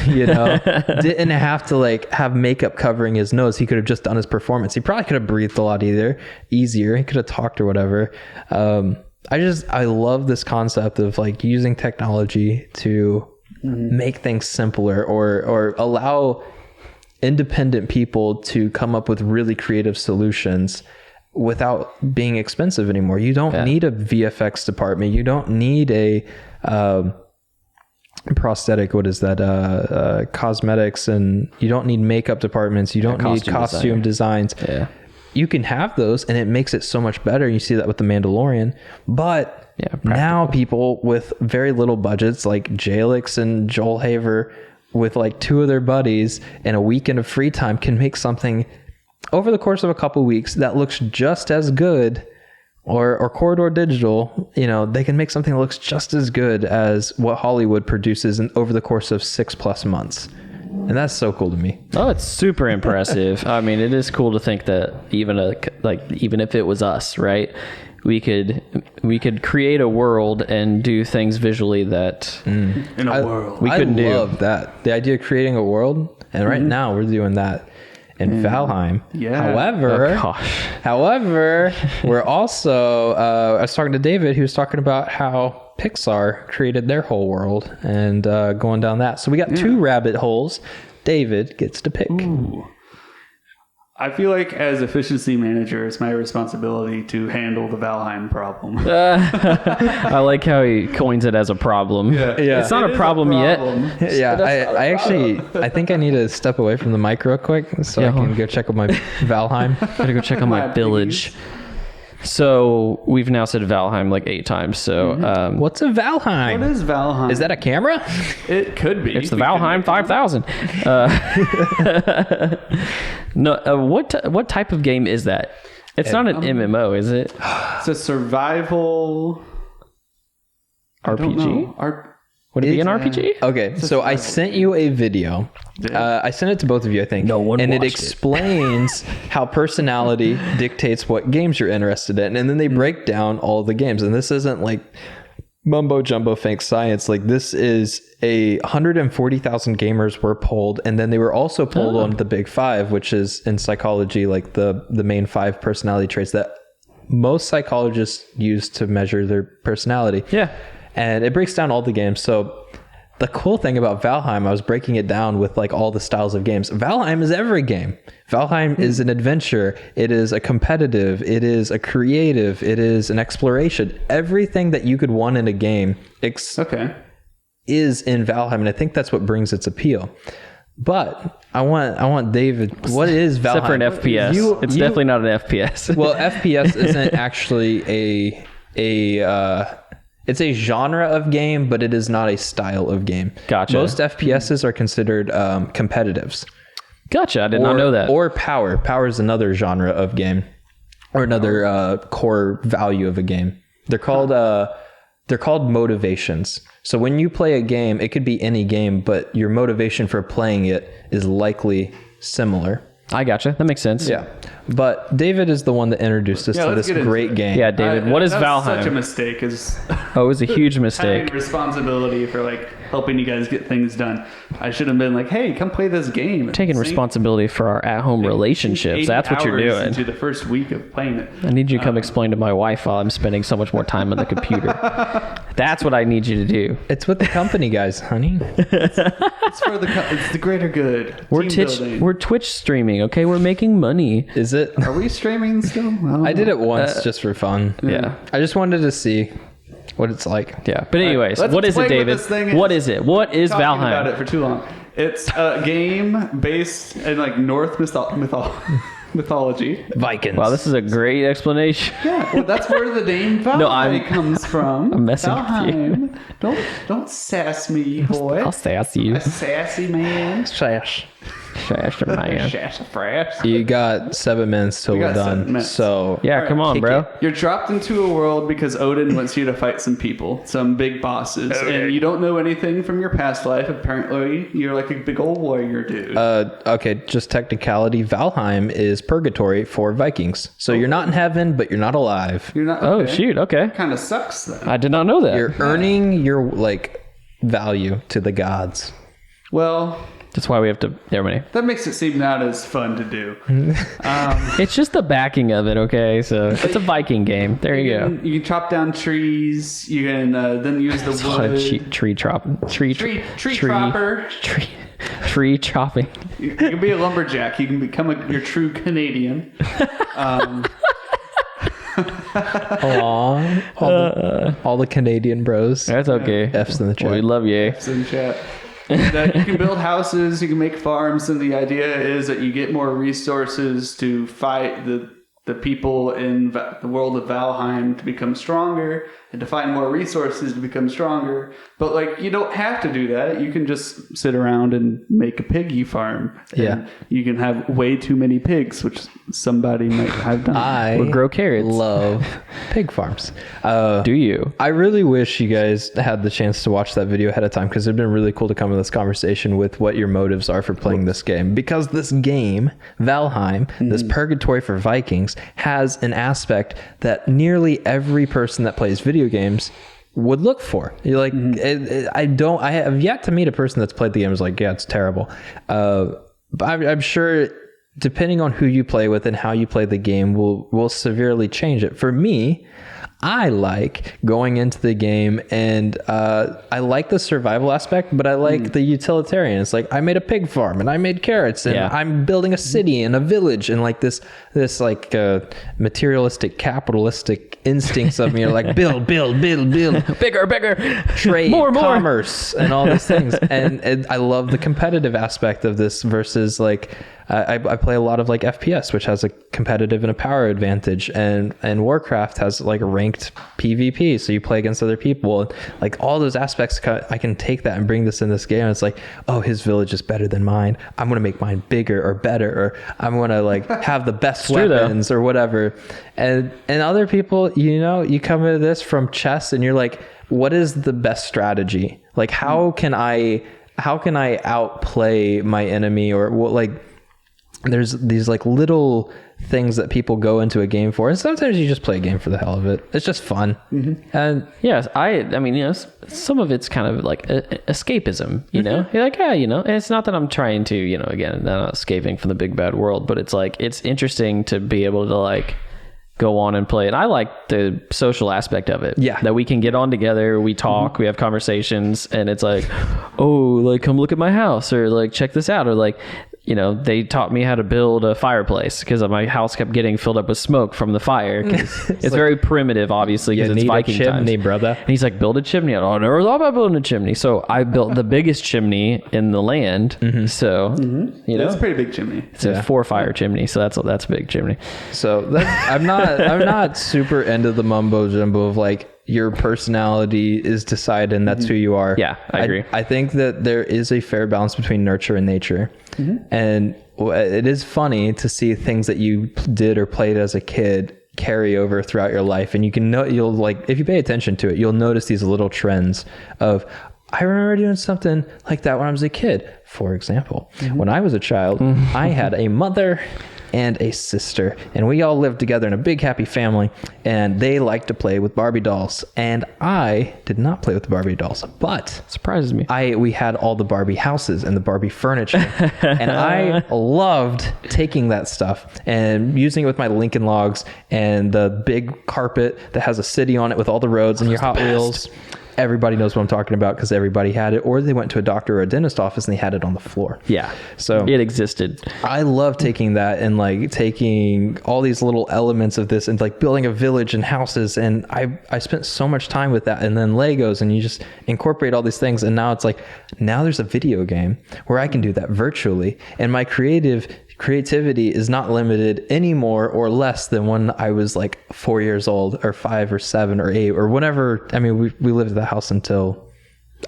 didn't have to like have makeup covering his nose. He could have just done his performance. He probably could have breathed a lot easier. He could have talked or whatever. I love this concept of like using technology to make things simpler or allow independent people to come up with really creative solutions without being expensive anymore. You don't need a VFX department. You don't need a prosthetic, cosmetics, and you don't need makeup departments. You don't need costume designs. Yeah. You can have those and it makes it so much better. You see that with The Mandalorian. But now people with very little budgets like TRIFLIX and Joel Haver with like two of their buddies and a weekend of free time can make something over the course of a couple of weeks that looks just as good, or Corridor Digital, they can make something that looks just as good as what Hollywood produces over the course of 6+ months. And that's so cool to me. Oh, it's super impressive. I mean, it is cool to think that even if it was us, right? We could create a world and do things visually that in a world we couldn't do. I love that. The idea of creating a world, and right now we're doing that in Valheim. Yeah. However, we're also I was talking to David, who was talking about how Pixar created their whole world and going down that. So we got two rabbit holes. David gets to pick. Ooh. I feel like as efficiency manager, it's my responsibility to handle the Valheim problem. I like how he coins it as a problem. Yeah. It's not a problem yet. I think I need to step away from the mic real quick so I can go check on my Valheim. Gotta go check on my village. So we've now said Valheim like 8 times. So what's a Valheim? What is Valheim? Is that a camera? It could be. It's the Valheim 5000. No, what type of game is that? It's not an MMO, is it? It's a survival RPG. Would it be an RPG? Okay, so I sent you a video. I sent it to both of you, I think. No one and it watched it. explains how personality dictates what games you're interested in. And then they break down all the games. And this isn't like mumbo jumbo fake science. Like this is 140,000 gamers were polled. And then they were also polled on the big five, which is in psychology, like the main 5 personality traits that most psychologists use to measure their personality. Yeah. And it breaks down all the games. So the cool thing about Valheim, I was breaking it down with like all the styles of games. Valheim is every game. Valheim is an adventure. It is a competitive. It is a creative. It is an exploration. Everything that you could want in a game is in Valheim. And I think that's what brings its appeal. But I want David, what is Valheim? Except for an FPS. It's definitely not an FPS. Well, FPS isn't actually it's a genre of game, but it is not a style of game. Gotcha. Most FPSs are considered competitives. Gotcha. I did not know that. Or power. Power is another genre of game, or another core value of a game. They're called motivations. So when you play a game, it could be any game, but your motivation for playing it is likely similar. I gotcha. That makes sense. Yeah. But David is the one that introduced us to this great game. Yeah, David. What is Valheim? Such a mistake. It was a huge mistake. Having responsibility for like helping you guys get things done. I should have been like, hey, come play this game. Taking responsibility for our at-home relationships. That's what you're doing. Into the first week of playing it. I need you to come explain to my wife while I'm spending so much more time on the computer. That's what I need you to do. It's with the company, guys, honey. It's the greater good. We're Twitch streaming, okay? We're making money. Is it? Are we streaming still? I did it once just for fun. Yeah. I just wanted to see what it's like. Yeah. But anyways, Let's what is it, explain David? this thing What is it? What is Talking Valheim? about it for too long. It's a game based in like Norse mythology. Vikings. Wow, this is a great explanation. Yeah, well, that's where the name Valheim comes from. I'm messing with Valheim. Don't sass me, boy. I'll sass you. A sassy man. Trash. Trash man. Sassafras. You got 7 minutes till we're got 7 done. minutes. So Yeah, come on, kick bro. it. You're dropped into a world because Odin wants you to fight some people, some big bosses, and you don't know anything from your past life. Apparently, you're like a big old warrior dude. Okay, just technicality. Valheim is purgatory for Vikings. So you're not in heaven, but you're not alive. You're not. Oh, shoot. Okay. Kind of sucks then. I did not know that. You're earning your like value to the gods. Well, That's why we have to. Never mind. that makes it seem not as fun to do. It's just the backing of it, okay? So it's a Viking game. There you go. You can chop down trees. You can then use the It's called a wood. tree chopper. Tree chopping. You can be a lumberjack. You can become your true Canadian. All the Canadian bros. That's okay. F's in the chat. We love you. In chat. And, you can build houses, you can make farms, and the idea is that you get more resources to fight the people in the world of Valheim to become stronger, and to find more resources to become stronger. But like, you don't have to do that. You can just sit around and make a piggy farm. And Yeah. you can have way too many pigs, which somebody might have done. I Or grow carrots. love pig farms. Do you? I really wish you guys had the chance to watch that video ahead of time, because it'd been really cool to come to this conversation with what your motives are for playing this game. Because this game, Valheim, this purgatory for Vikings, has an aspect that nearly every person that plays video games would look for. You're like, I have yet to meet a person that's played the game and is like, yeah, it's terrible. But I'm sure, depending on who you play with and how you play the game, will severely change it. For me, I like going into the game, and I like the survival aspect, but I like the utilitarian. It's like, I made a pig farm and I made carrots, and I'm building a city and a village, and like this like materialistic, capitalistic instincts of me are like, build, Bigger. trade, More. commerce, and all these things. And I love the competitive aspect of this versus like, I play a lot of like FPS, which has a competitive and a power advantage, and Warcraft has like a ranked PvP, so you play against other people. And like all those aspects, I can take that and bring this in this game. And it's like, oh, his village is better than mine. I'm gonna make mine bigger or better, or I'm gonna like have the best weapons or whatever. And other people, you come into this from chess, and you're like, what is the best strategy? Like, how can I outplay my enemy, or what? Like, there's these like little things that people go into a game for, and sometimes you just play a game for the hell of it. It's just fun. And yes, I mean, you know, some of it's kind of like escapism, you know. You're like, yeah, you know, and it's not that I'm trying to, you know, again, I'm not escaping from the big bad world, but it's like, it's interesting to be able to like go on and play it. I like the social aspect of it. Yeah. That we can get on together, we talk, we have conversations, and it's like, oh, like, come look at my house, or like, check this out, or like, you know, they taught me how to build a fireplace because my house kept getting filled up with smoke from the fire. It's like, very primitive, obviously, because it's Viking chimney, times. brother. And he's like, build a chimney. I never thought about building a chimney. So I built the biggest chimney in the land. So, you know, That's a pretty big chimney. it's a 4-fire chimney. So that's a big chimney. So I'm not super into the mumbo jumbo of like, your personality is decided and that's who you are. Yeah, I agree. I think that there is a fair balance between nurture and nature. And it is funny to see things that you did or played as a kid carry over throughout your life. And you can know, you'll like, if you pay attention to it, you'll notice these little trends of, I remember doing something like that when I was a kid. For example, when I was a child, I had a mother and a sister, and we all lived together in a big happy family, and they liked to play with Barbie dolls, and I did not play with the Barbie dolls, but Surprises me. we had all the Barbie houses and the Barbie furniture, and I loved taking that stuff and using it with my Lincoln Logs and the big carpet that has a city on it with all the roads and your Hot Wheels. Everybody knows what I'm talking about because everybody had it, or they went to a doctor or a dentist office and they had it on the floor. Yeah. So it existed. I love taking that and like taking all these little elements of this and like building a village and houses. And I spent so much time with that, and then Legos, and you just incorporate all these things. And now it's like, now there's a video game where I can do that virtually. And my creativity is not limited any more or less than when I was like 4 years old or 5 or 7 or 8 or whatever. I mean, we lived at the house until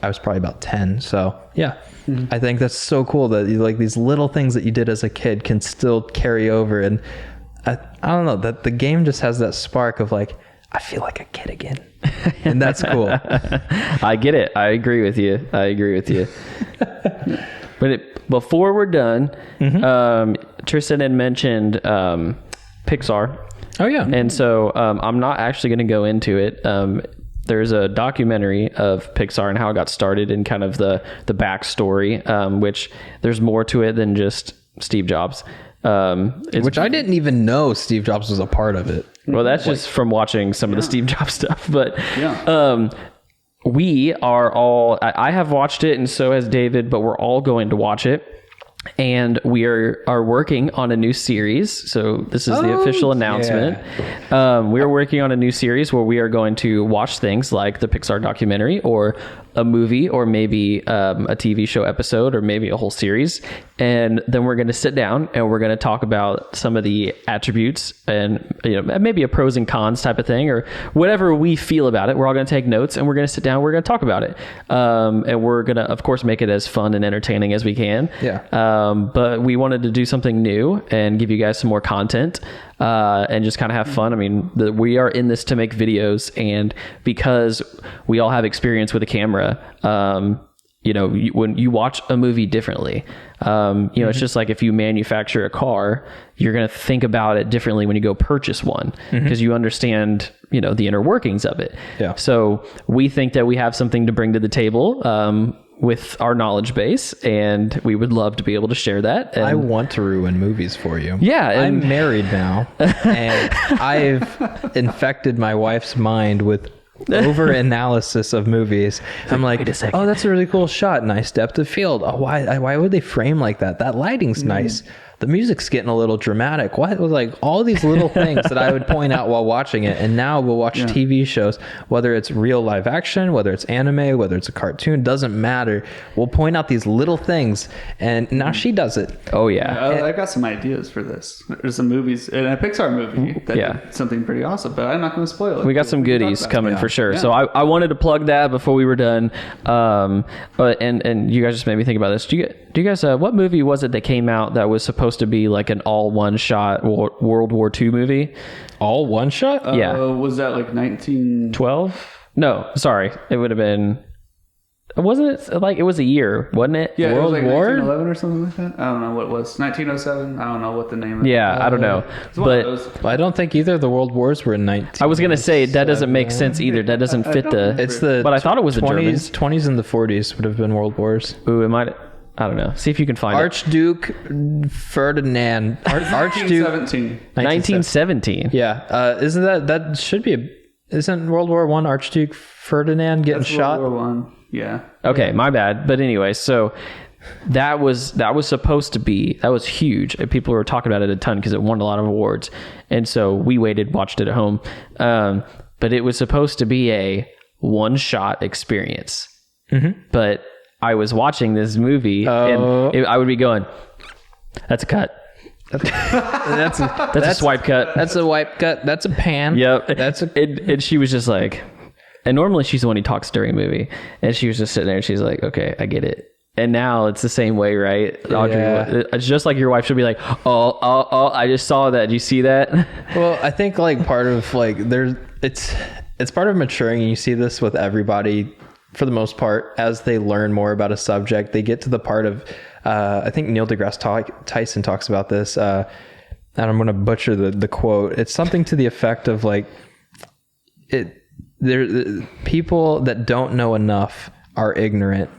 I was probably about 10. So yeah, I think that's so cool that you, like, these little things that you did as a kid can still carry over. And I don't know, that the game just has that spark of like, I feel like a kid again. And that's cool. I get it. I agree with you. But before we're done, Tristan had mentioned Pixar. Oh, yeah. And so I'm not actually going to go into it. There's a documentary of Pixar and how it got started and kind of the backstory, which there's more to it than just Steve Jobs. Which I didn't even know Steve Jobs was a part of it. Well, that's just from watching some of the Steve Jobs stuff. But we are all, I have watched it and so has David, but we're all going to watch it. And we are working on a new series. So this is the official announcement. Yeah. We are working on a new series where we are going to watch things like the Pixar documentary or a movie or maybe a TV show episode or maybe a whole series. And then we're going to sit down and we're going to talk about some of the attributes and, you know, maybe a pros and cons type of thing or whatever we feel about it. We're all going to take notes and we're going to sit down. We're going to talk about it. And we're going to, of course, make it as fun and entertaining as we can. Yeah. But we wanted to do something new and give you guys some more content and just kind of have fun. I mean, we are in this to make videos, and because we all have experience with a camera, you know, when you watch a movie differently, you know, it's just like if you manufacture a car, you're going to think about it differently when you go purchase one because you understand, you know, the inner workings of it. Yeah. So we think that we have something to bring to the table with our knowledge base, and we would love to be able to share that. And I want to ruin movies for you. Yeah. I'm married now, and I've infected my wife's mind with over analysis of movies. I'm like, oh, that's a really cool shot. Nice depth of field. Oh, why would they frame like that? That lighting's nice. The music's getting a little dramatic. What was like all these little things that I would point out while watching it. And now we'll watch TV shows, whether it's real live action, whether it's anime, whether it's a cartoon, doesn't matter. We'll point out these little things, and now she does it. Oh yeah. I got some ideas for this. There's some movies, and a Pixar movie that did something pretty awesome, but I'm not going to spoil it. We got some goodies coming for sure. Yeah. So I wanted to plug that before we were done. But you guys just made me think about this. Do you guys what movie was it that came out that was supposed to be like an all one shot World War II movie? All one shot? Yeah. Was that like 1912? No, sorry. It would have been Wasn't it like it was a year, wasn't it? Yeah, World it was like War? 1911 or something like that. I don't know what it was. 1907. I don't know what the name of Yeah, I don't know. It's one of But those. I don't think either of the world wars were in 19. I was going to say that doesn't make sense either. That doesn't fit the... It's the But I thought it was the 20s and the 40s would have been world wars. Ooh, it might... I don't know. See if you can find it. Archduke Ferdinand. Archduke 1917. 1917. Yeah, isn't that should be isn't World War One Archduke Ferdinand getting shot? World War One. Yeah. Okay, my bad. But anyway, so that was supposed to be, that was huge. And people were talking about it a ton because it won a lot of awards. And so we watched it at home. But it was supposed to be a one-shot experience. Mm-hmm. But I was watching this movie and I would be going, that's a cut. That's a swipe cut. That's a wipe cut. That's a pan. Yep. That's a. And she was just like, and normally she's the one who talks during a movie, and she was just sitting there and she's like, okay, I get it. And now it's the same way, right? Audrey, Yeah. it's just like your wife should be like, oh, I just saw that. Do you see that? Well, I think like part of like it's part of maturing, and you see this with everybody for the most part as they learn more about a subject. They get to the part of I think Neil deGrasse Tyson talks about this, and I'm going to butcher the quote. It's something to the effect of like people that don't know enough are ignorant,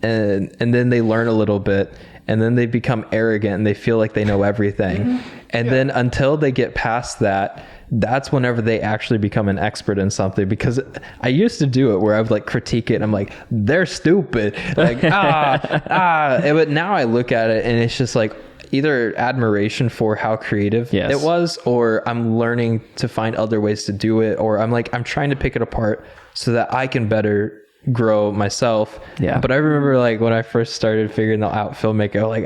and then they learn a little bit, and then they become arrogant and they feel like they know everything. Mm-hmm. And then until they get past that, that's whenever they actually become an expert in something. Because I used to do it where I would like critique it and I'm like, they're stupid. Like, but now I look at it and it's just like either admiration for how creative it was, or I'm learning to find other ways to do it, or I'm trying to pick it apart so that I can better grow myself. Yeah. But I remember like when I first started figuring out filmmaking, I was like,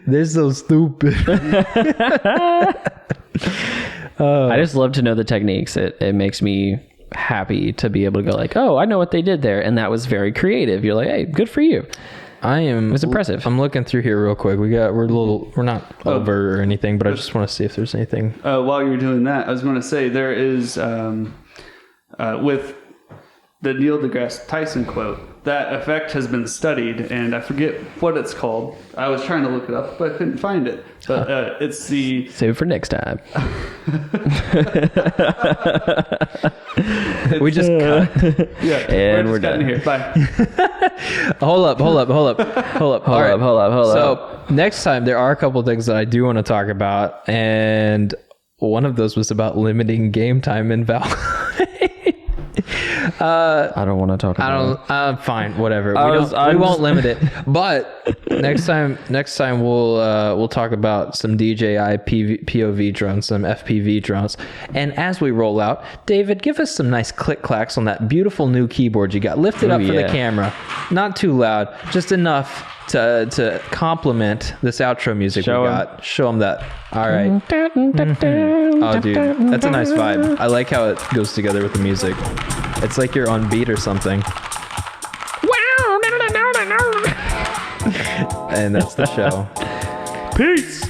they're so stupid. I just love to know the techniques. It makes me happy to be able to go like, oh, I know what they did there, and that was very creative. You're like, hey, good for you. It was impressive. I'm looking through here real quick. We're not over or anything, but I just want to see if there's anything. While you're doing that, I was going to say there is with the Neil deGrasse Tyson quote, that effect has been studied, and I forget what it's called. I was trying to look it up, but I couldn't find it. But it's the... Save it for next time. We just cut. Yeah, and we're done done here. Bye. Hold up. Hold up. So next time, there are a couple of things that I do want to talk about, and one of those was about limiting game time in Valheim. I don't want to talk about it. Fine, whatever. We won't limit it. But next time we'll talk about some DJI POV drones, some FPV drones. And as we roll out, David, give us some nice click clacks on that beautiful new keyboard you got. Lift it up for the camera. Not too loud, just enough to complement this outro music we got. Show them that. All right. Mm-hmm. Oh, dude, that's a nice vibe. I like how it goes together with the music. It's like you're on beat or something. And that's the show. Peace.